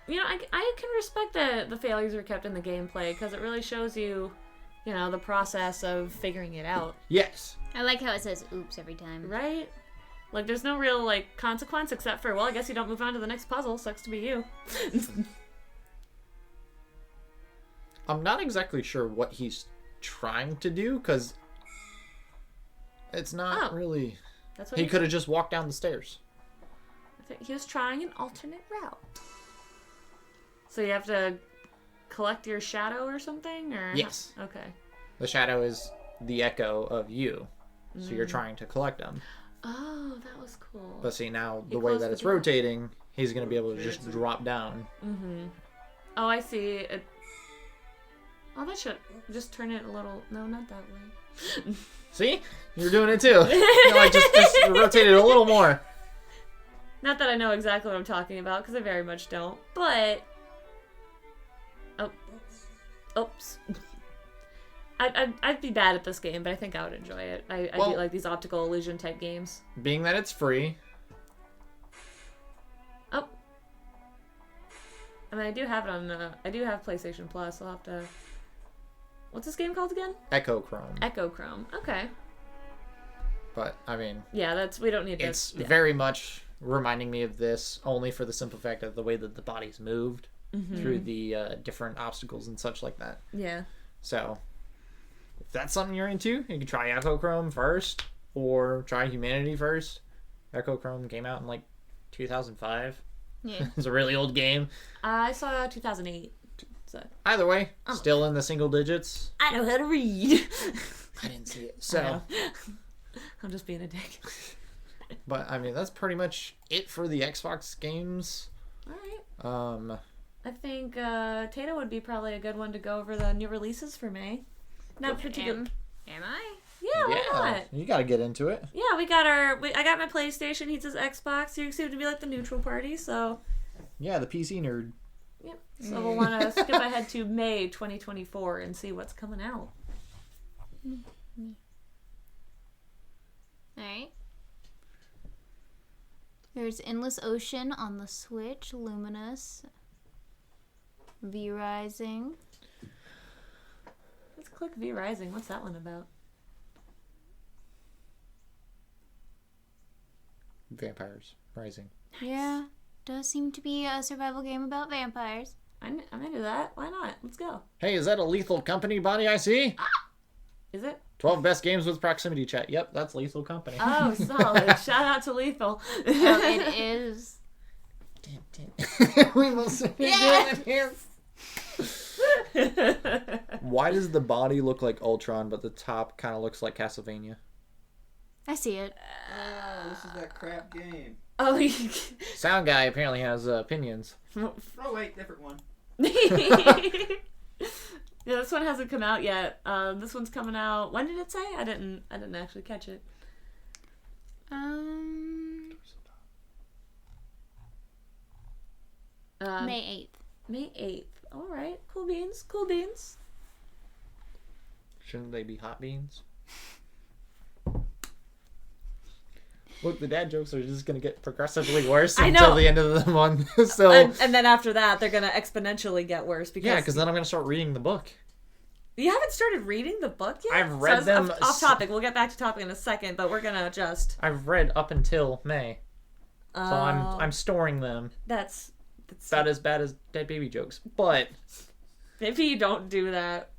I can respect that the failures are kept in the gameplay because it really shows you, the process of figuring it out. Yes. I like how it says "oops" every time. Right? Like, there's no real, consequence except for, well, I guess you don't move on to the next puzzle. Sucks to be you. I'm not exactly sure what he's trying to do, because it's not really... That's what he could have just walked down the stairs. I think he was trying an alternate route. So you have to collect your shadow or something? Or Yes. Okay. The shadow is the echo of you, so you're trying to collect them. Oh, that was cool. But see, now the way that it's rotating, he's going to be able to just drop down. Mm-hmm. Oh, I see. Oh, that should just turn it a little... No, not that way. See? You're doing it too. You're just rotate it a little more. Not that I know exactly what I'm talking about, because I very much don't. But... Oh. Oops. I'd be bad at this game, but I think I would enjoy it. I do like these optical illusion type games. Being that it's free. Oh. I mean, I do have it on... I do have PlayStation Plus. I'll have to... What's this game called again? Echochrome. Echochrome. Okay. But, I mean... Yeah, we don't need this. It's very much reminding me of this, only for the simple fact of the way that the body's moved through the different obstacles and such like that. Yeah. So, if that's something you're into, you can try Echochrome first, or try Humanity first. Echochrome came out in, 2005. Yeah. It's a really old game. I saw 2008. So. Either way, still in the single digits. I know how to read. I didn't see it, so... I'm just being a dick. But, I mean, that's pretty much it for the Xbox games. Alright. I think Tato would be probably a good one to go over the new releases for May. Not particular. Am I? Yeah, why not? You gotta get into it. Yeah, I got my PlayStation, he says Xbox. You seem to be like the neutral party, so... Yeah, the PC nerd. Yep. So we'll want to skip ahead to May 2024 and see what's coming out. Alright. There's Endless Ocean on the Switch, Luminous, V-Rising. Let's click V-Rising. What's that one about? Vampires Rising. Yeah, does seem to be a survival game about vampires. I'm into that. Why not? Let's go. Hey, is that a Lethal Company body I see? Is it? 12 best games with proximity chat. Yep, that's Lethal Company. Oh, solid. Shout out to Lethal. Oh, it is. We will see it here. Why does the body look like Ultron, but the top kind of looks like Castlevania? I see it. Oh, this is that crap game. Oh, Sound guy apparently has opinions. Oh wait, different one. Yeah, this one hasn't come out yet. This one's coming out. When did it say? I didn't actually catch it. May 8th. May 8th. All right. Cool beans. Cool beans. Shouldn't they be hot beans? Look, the dad jokes are just going to get progressively worse until the end of the month. So, and then after that, they're going to exponentially get worse. Because then I'm going to start reading the book. You haven't started reading the book yet? I've read them. Off topic. We'll get back to topic in a second, but we're going to just... I've read up until May. So I'm storing them. That's about as bad as dead baby jokes. But... maybe you don't do that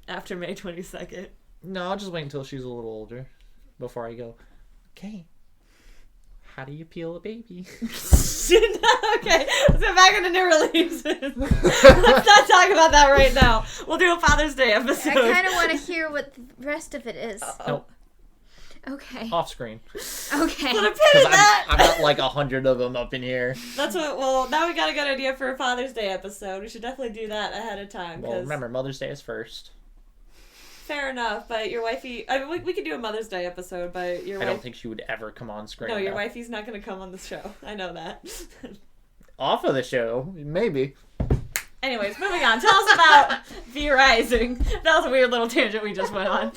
after May 22nd. No, I'll just wait until she's a little older before I go... Okay. How do you peel a baby? Okay, let's get back into new releases. Let's not talk about that right now. We'll do a Father's Day episode. I kind of want to hear what the rest of it is. Nope. Okay. Off screen. Okay. I've got like 100 of them up in here. That's what. Well, now we got a good idea for a Father's Day episode. We should definitely do that ahead of time. Well, remember, Mother's Day is first. Fair enough, but your wifey... I mean, we could do a Mother's Day episode, but your I don't think she would ever come on screen. No, your wifey's not going to come on the show. I know that. Off of the show, maybe. Anyways, moving on. Tell us about V-Rising. That was a weird little tangent we just went on.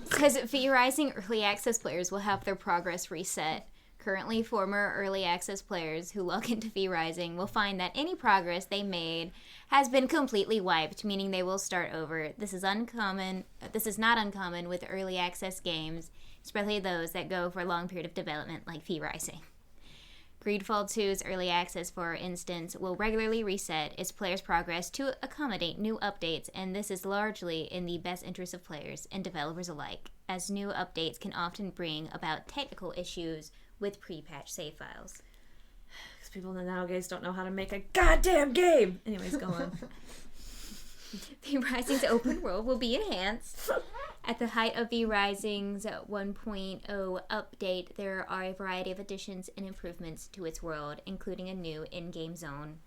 Because V-Rising early access players will have their progress reset. Currently, former early access players who log into V-Rising will find that any progress they made has been completely wiped, meaning they will start over. This is not uncommon with early access games, especially those that go for a long period of development like V-Rising. Greedfall 2's early access, for instance, will regularly reset its players' progress to accommodate new updates, and this is largely in the best interest of players and developers alike, as new updates can often bring about technical issues with pre-patch save files. Because people nowadays don't know how to make a goddamn game! Anyways, go on. V-Rising's open world will be enhanced. At the height of V-Rising's 1.0 update, there are a variety of additions and improvements to its world, including a new in-game zone.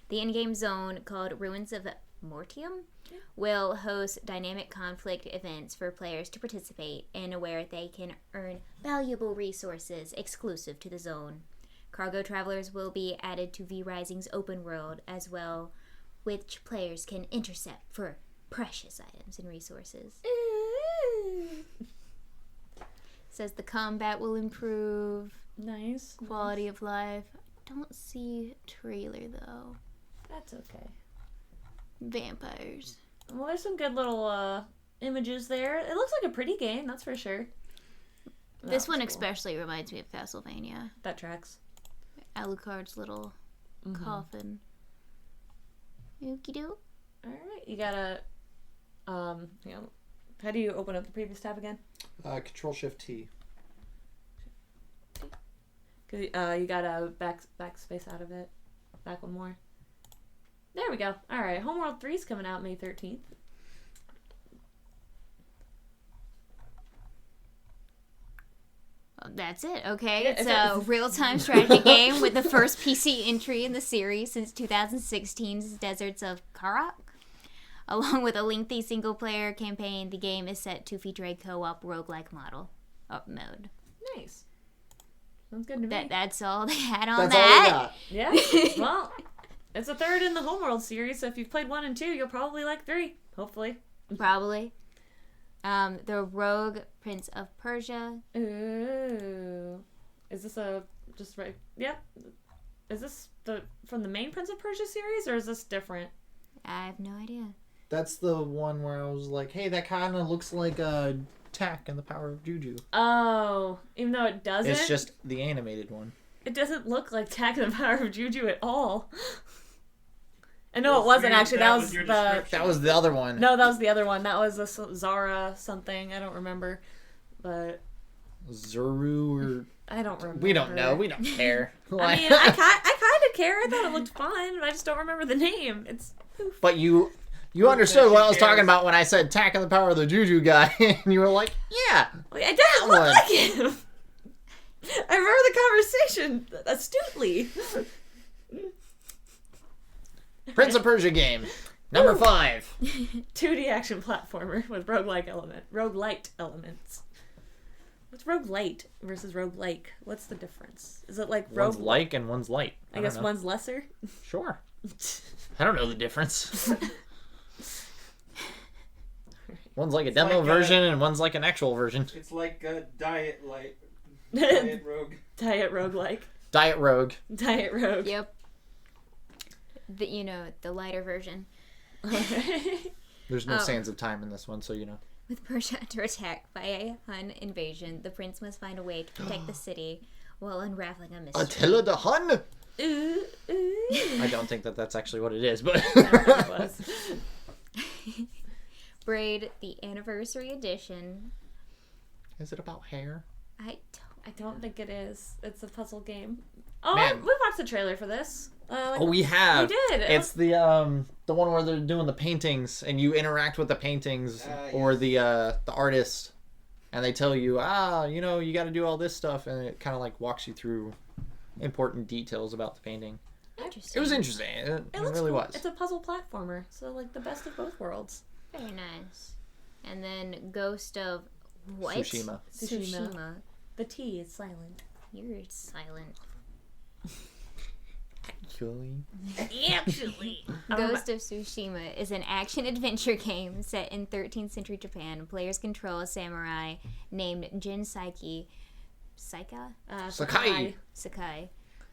The in-game zone, called Ruins of Mortium, will host dynamic conflict events for players to participate in, where they can earn valuable resources exclusive to the zone. Cargo travelers will be added to V-Rising's open world as well, which players can intercept for precious items and resources. Says the combat will improve. Nice. Quality of life. Don't see trailer though. That's okay. Vampires. Well, there's some good little images there. It looks like a pretty game, that's for sure. This one especially reminds me of Castlevania. That tracks. Alucard's little coffin. Okie doke. Alright, you gotta, how do you open up the previous tab again? Control-Shift-T. Cause you gotta backspace out of it. Back one more. There we go. Alright, Homeworld 3 is coming out May 13th. That's it, okay? Yeah, It's a real-time strategy game with the first PC entry in the series since 2016's Deserts of Karak. Along with a lengthy single-player campaign, the game is set to feature a co-op roguelike mode. Nice. Sounds good to me. That's all they had on That's all we that. got. Yeah. Well, it's a third in the Homeworld series, so if you've played 1 and 2, you'll probably like 3. Hopefully. Probably. The Rogue Prince of Persia. Ooh. Is this just right? Yep. Is this from the main Prince of Persia series, or is this different? I have no idea. That's the one where I was like, hey, that kind of looks like Tak and the Power of Juju. Oh, even though it doesn't? It's just the animated one. It doesn't look like Tak and the Power of Juju at all. And no, it wasn't actually. That was your the... description. That was the other one. No, that was the other one. That was a Zara something. I don't remember. But... Zuru or... I don't remember. We don't know. We don't care. I mean, I kind of care. I thought it looked fun. I just don't remember the name. It's... But you understood what I was talking about when I said Tak and the Power of the Juju guy, and you were like, yeah. It doesn't look like him. I remember the conversation astutely. Prince of Persia game. Number 5. 2D action platformer with roguelite elements. What's roguelite versus roguelike? What's the difference? Is it like One's like and one's light. I guess one's lesser? Sure. I don't know the difference. One's like a demo version and one's like an actual version. It's like a diet rogue. Diet roguelike. Diet Rogue. Diet rogue. Yep. The lighter version. There's no sands of time in this one, so you know. With Persia under attack by a Hun invasion, the prince must find a way to protect the city while unraveling a mystery. Attila the Hun? Ooh, ooh. I don't think that's actually what it is, but... It was. Braid, the Anniversary Edition. Is it about hair? I don't think it is. It's a puzzle game. Oh, Man. we watched the trailer for this. We have. We did. It's the one where they're doing the paintings and you interact with the paintings or the artist, and they tell you, you got to do all this stuff, and it kind of like walks you through important details about the painting. Interesting. It was interesting. It looks really cool. was. It's a puzzle platformer, so like the best of both worlds. Very nice. And then Ghost of what? Tsushima. The T is silent. You're silent. Actually. Ghost of Tsushima is an action-adventure game set in 13th century Japan. Players control a samurai named Jin Saiki Sakai,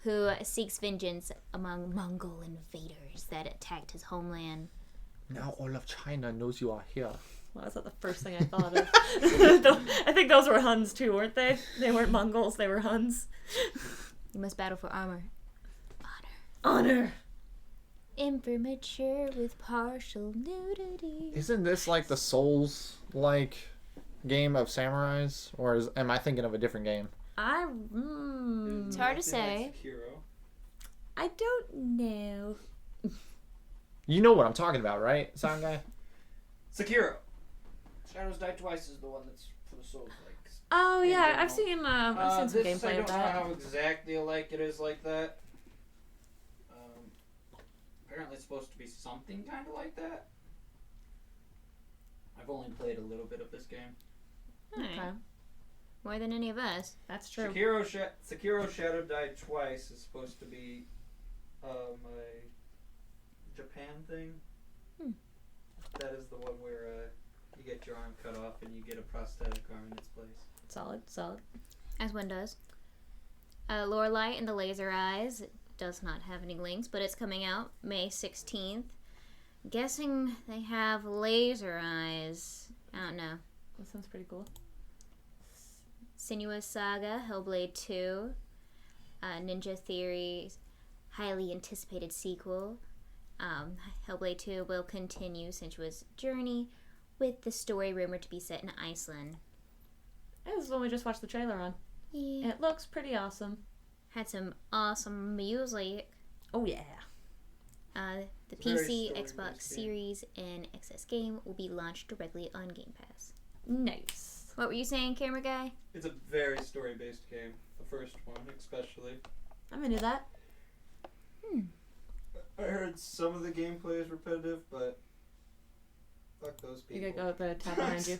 who seeks vengeance among Mongol invaders that attacked his homeland. Now all of China knows you are here. Well, that's not the first thing I thought of. I think those were Huns too, weren't they? They weren't Mongols, they were Huns. You must battle for armor. Honor! Immature with partial nudity. Isn't this like the Souls like game of samurais, or am I thinking of a different game? It's hard to say. I don't know. You know what I'm talking about, right, sound guy? Sekiro. Shadows Die Twice is the one that's for the Souls like. Oh yeah, I've seen some gameplay I of don't know that. how exactly alike it is like that. Apparently it's supposed to be something kind of like that. I've only played a little bit of this game. Okay. More than any of us. That's true. Sekiro Shadow Died Twice is supposed to be a Japan thing. That is the one where you get your arm cut off and you get a prosthetic arm in its place. Solid. As one does. Lorelei and the Laser Eyes. It does not have any links, but it's coming out May 16th. Guessing they have laser eyes. I don't know. That sounds pretty cool. Sinuous Saga, Hellblade 2, Ninja Theory's highly anticipated sequel. Hellblade 2 will continue Sinuous Journey, with the story rumored to be set in Iceland. This is one we just watched the trailer on. Yeah. It looks pretty awesome. Had some awesome music. Oh yeah. The PC, Xbox Series, and XS game will be launched directly on Game Pass. Nice. What were you saying, camera guy? It's a very story-based game. The first one, especially. I'm into that. I heard some of the gameplay is repetitive, but fuck those people. You gotta go with the tab behind you.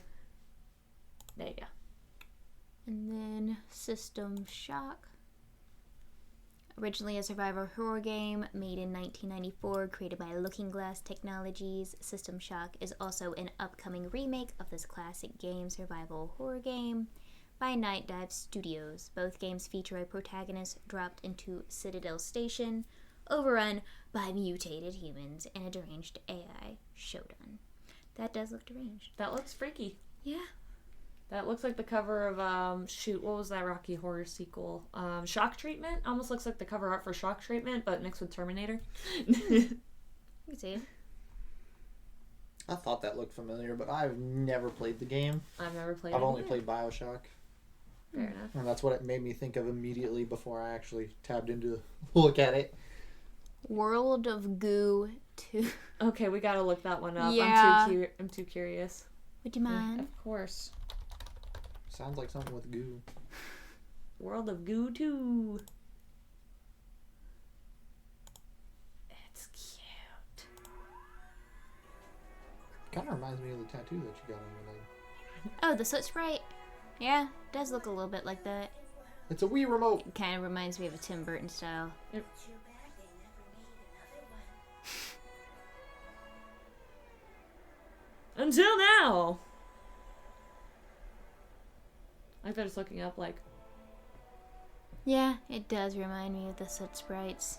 There you go. And then System Shock. Originally a survival horror game made in 1994, created by Looking Glass Technologies, System Shock is also an upcoming remake of this classic game survival horror game by Night Dive Studios. Both games feature a protagonist dropped into Citadel Station, overrun by mutated humans and a deranged AI showdown. That does look deranged. That looks freaky. Yeah. That looks like the cover of, what was that Rocky Horror sequel? Shock Treatment? Almost looks like the cover art for Shock Treatment, but mixed with Terminator. You can see it. I thought that looked familiar, but I've never played the game. I've never played it. I've only played Bioshock. Fair enough. And that's what it made me think of immediately before I actually tabbed into look at it. World of Goo 2. Okay, we gotta look that one up. Yeah. I'm too curious. Would you mind? Of course. Sounds like something with goo. World of Goo 2. It's cute. Kind of reminds me of the tattoo that you got on your leg. Oh, the soot sprite? Yeah, it does look a little bit like that. It's a Wii remote. It kind of reminds me of a Tim Burton style. Yep. Until now. I bet it's looking up like. Yeah, it does remind me of the soot sprites.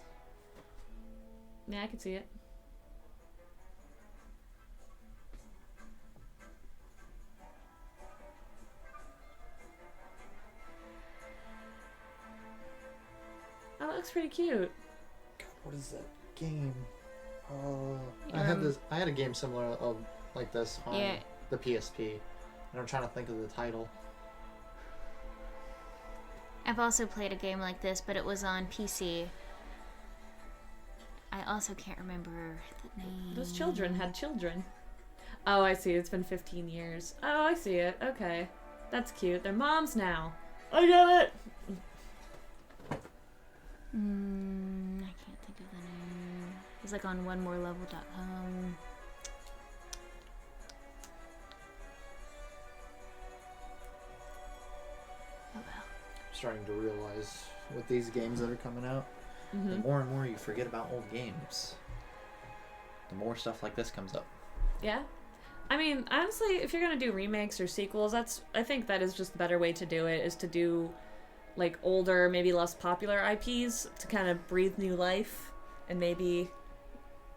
Yeah, I can see it. Oh, that looks pretty cute. God, what is that game? I had a game similar of like this on the PSP, and I'm trying to think of the title. I've also played a game like this, but it was on PC. I also can't remember the name. Those children had children. Oh, I see. It's been 15 years. Oh, I see it. Okay. That's cute. They're moms now. I get it! I can't think of the name. It's like on onemorelevel.com. Oh well. Starting to realize with these games that are coming out, the more and more you forget about old games, the more stuff like this comes up. Yeah. I mean, honestly, if you're gonna do remakes or sequels, I think that is just the better way to do it, is to do like older, maybe less popular IPs to kind of breathe new life and maybe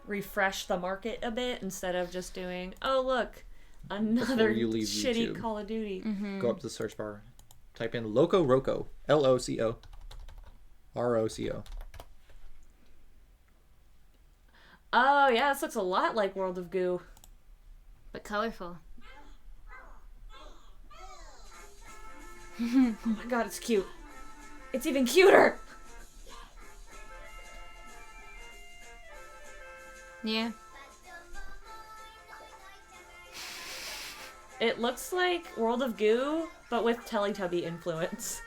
refresh the market a bit instead of just doing, oh look, another shitty YouTube, Call of Duty. Go up to the search bar, type in Loco Roco, LOCO ROCO. Oh yeah, this looks a lot like World of Goo, but colorful. Oh my god, it's cute. It's even cuter! Yeah. It looks like World of Goo, but with Teletubby influence.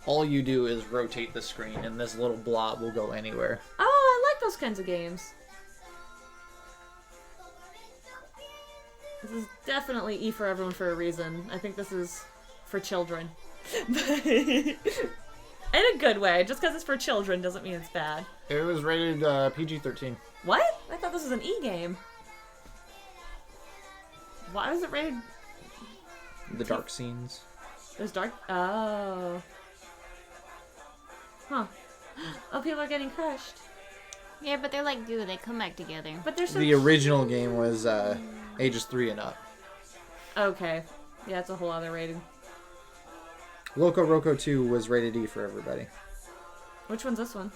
All you do is rotate the screen, and this little blob will go anywhere. Oh, I like those kinds of games. This is definitely E for everyone for a reason. I think this is for children. In a good way. Just because it's for children doesn't mean it's bad. It was rated PG-13. What? I thought this was an E game. Why was it rated? The dark scenes. There's dark. Oh. Huh. Oh, people are getting crushed. Yeah, but they're like goo. They come back together. But they're so The original game was ages 3 and up. Okay. Yeah, it's a whole other rating. Loco Roco 2 was rated E for everybody. Which one's this one?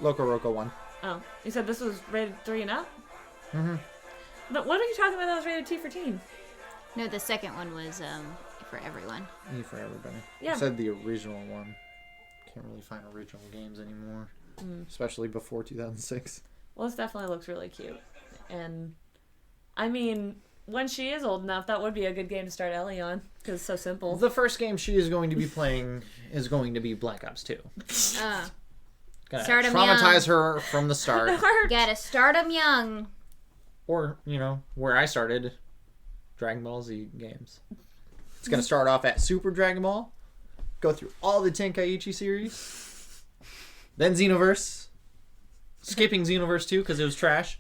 Loco Roco 1. Oh. You said this was rated 3 and up? Mm-hmm. But what are you talking about that was rated T for teen? No, the second one was for everyone. E for everybody. Yeah. I said the original one. Can't really find original games anymore. Especially before 2006. Well, this definitely looks really cute. And, I mean, when she is old enough, that would be a good game to start Ellie on, because it's so simple. The first game she is going to be playing is going to be Black Ops 2. Gotta Start 'em traumatize her from the start. Gotta start them young. Or, you know, where I started, Dragon Ball Z games. It's going to start off at Super Dragon Ball, go through all the Tenkaichi series, then Xenoverse, skipping Xenoverse 2 because it was trash.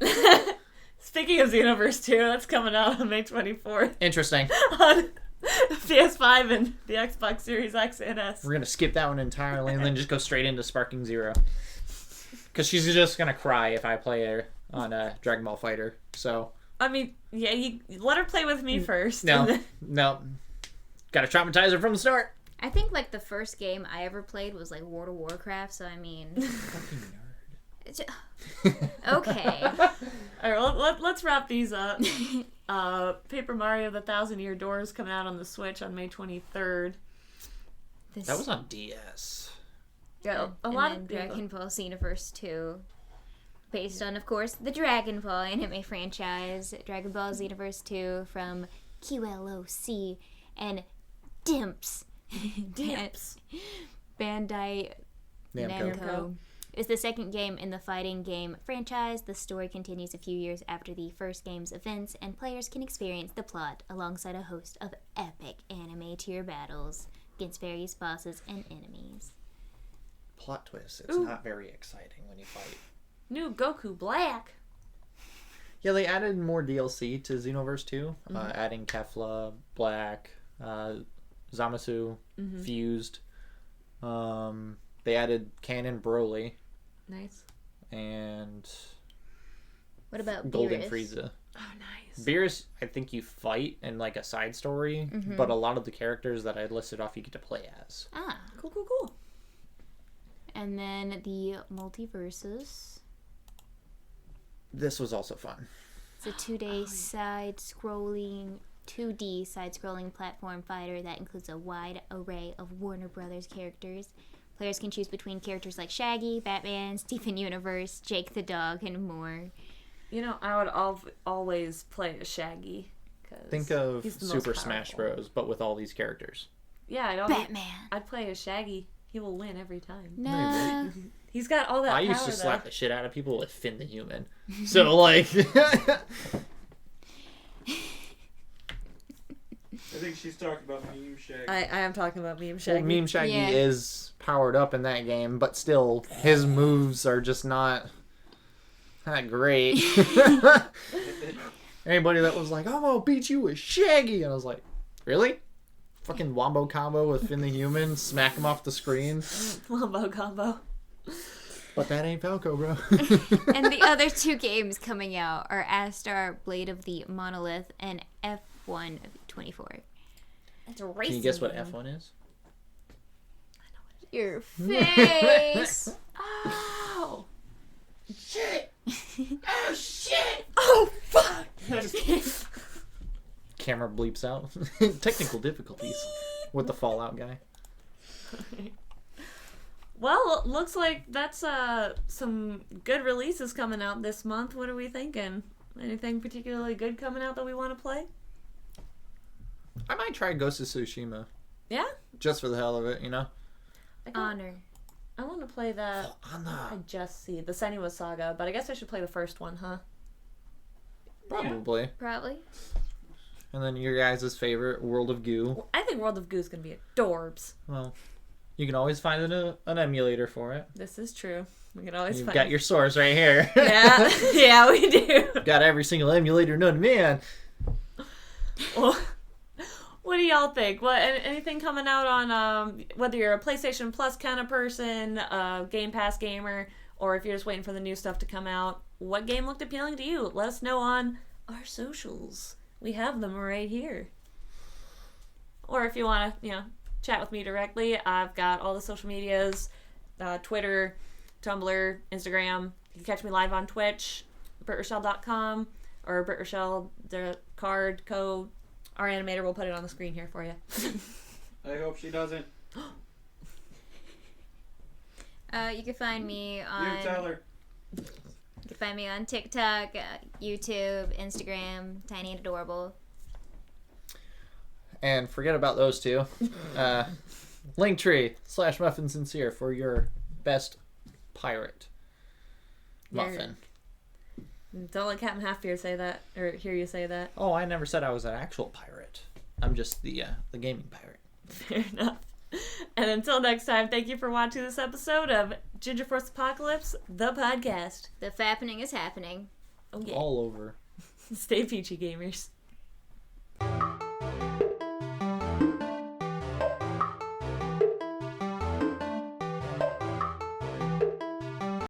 Speaking of Xenoverse 2, that's coming out on May 24th. Interesting. On PS5 and the Xbox Series X and S. We're going to skip that one entirely and then just go straight into Sparking Zero. Because she's just going to cry if I play her on Dragon Ball Fighter. So, I mean, yeah, you let her play with me first. No. Gotta traumatize her from the start. I think like the first game I ever played was like World of Warcraft, so I mean, Fucking nerd. okay. All right, well, let's wrap these up. Paper Mario: The Thousand Year Door is coming out on the Switch on May 23rd. That was on DS. Yeah, a and lot then of people. Dragon Ball Xenoverse 2, based on, of course, the Dragon Ball anime franchise. Dragon Ball Xenoverse 2 from QLOC and Dimps. Bandai Namco. It's the second game in the fighting game franchise. The story continues a few years after the first game's events, and players can experience the plot alongside a host of epic anime tier battles against various bosses and enemies. Plot twist. It's not very exciting when you fight. New Goku Black. Yeah, they added more DLC to Xenoverse 2, adding Kefla, Black, Zamasu, Fused. They added Canon Broly. Nice. And What about Golden Beerus? Frieza. Oh, nice. Beerus, I think you fight in like a side story, but a lot of the characters that I listed off you get to play as. Ah. Cool. And then the Multiverses. This was also fun. It's a 2D side-scrolling 2D side-scrolling platform fighter that includes a wide array of Warner Brothers characters. Players can choose between characters like Shaggy, Batman, Steven Universe, Jake the Dog, and more. You know, I would always play as Shaggy. Think of he's the Super most Smash powerful. Bros, but with all these characters. Yeah, Batman. I'd play as Shaggy. He will win every time. No. He's got all that power, I used to slap though. the shit out of people with Finn the Human. So, like... I think she's talking about Meme Shaggy. I am talking about Meme Shaggy. Well, Meme Shaggy Yeah. is powered up in that game, but still, his moves are just not great. Anybody that was like, I'm gonna beat you with Shaggy, and I was like, Really? Fucking wombo combo with Finn the Human, smack him off the screen. Wombo combo. But that ain't Falco, bro. And the other 2 games coming out are Astar Blade of the Monolith and F1 of 24. It's a racing. Can you guess what F1 is? Your face! Oh! Shit! Oh shit! Oh, fuck! Camera bleeps out. Technical difficulties with the Fallout guy. Well, looks like that's some good releases coming out this month. What are we thinking? Anything particularly good coming out that we want to play? I might try Ghost of Tsushima. Yeah? Just for the hell of it, you know? Honor. I want to play that. I just see the Senua Saga, but I guess I should play the first one, huh? Probably. Probably. And then your guys' favorite, World of Goo. I think World of Goo is going to be adorbs. Well, you can always find an emulator for it. This is true. We can always You've find. got your source right here. Yeah, yeah, we do. Got every single emulator known to man. Well, what do y'all think? What anything coming out on whether you're a PlayStation Plus kind of person, Game Pass gamer, or if you're just waiting for the new stuff to come out? What game looked appealing to you? Let us know on our socials. We have them right here. Or if you want to, chat with me directly, I've got all the social medias, Twitter, Tumblr, Instagram. You can catch me live on Twitch, BritRochelle.com, or BritRochelle, the card code. Our animator will put it on the screen here for you. I hope she doesn't. You can find me on... You tell her. You can find me on TikTok, YouTube, Instagram, Tiny and Adorable. And forget about those 2. Linktree/MuffinSincere for your best pirate muffin. Don't let Captain Halfbeard say that, or hear you say that. Oh, I never said I was an actual pirate. I'm just the gaming pirate. Fair enough. And until next time, thank you for watching this episode of Ginger Force Apocalypse, the podcast. The fappening is happening. Oh, yeah. All over. Stay peachy, gamers.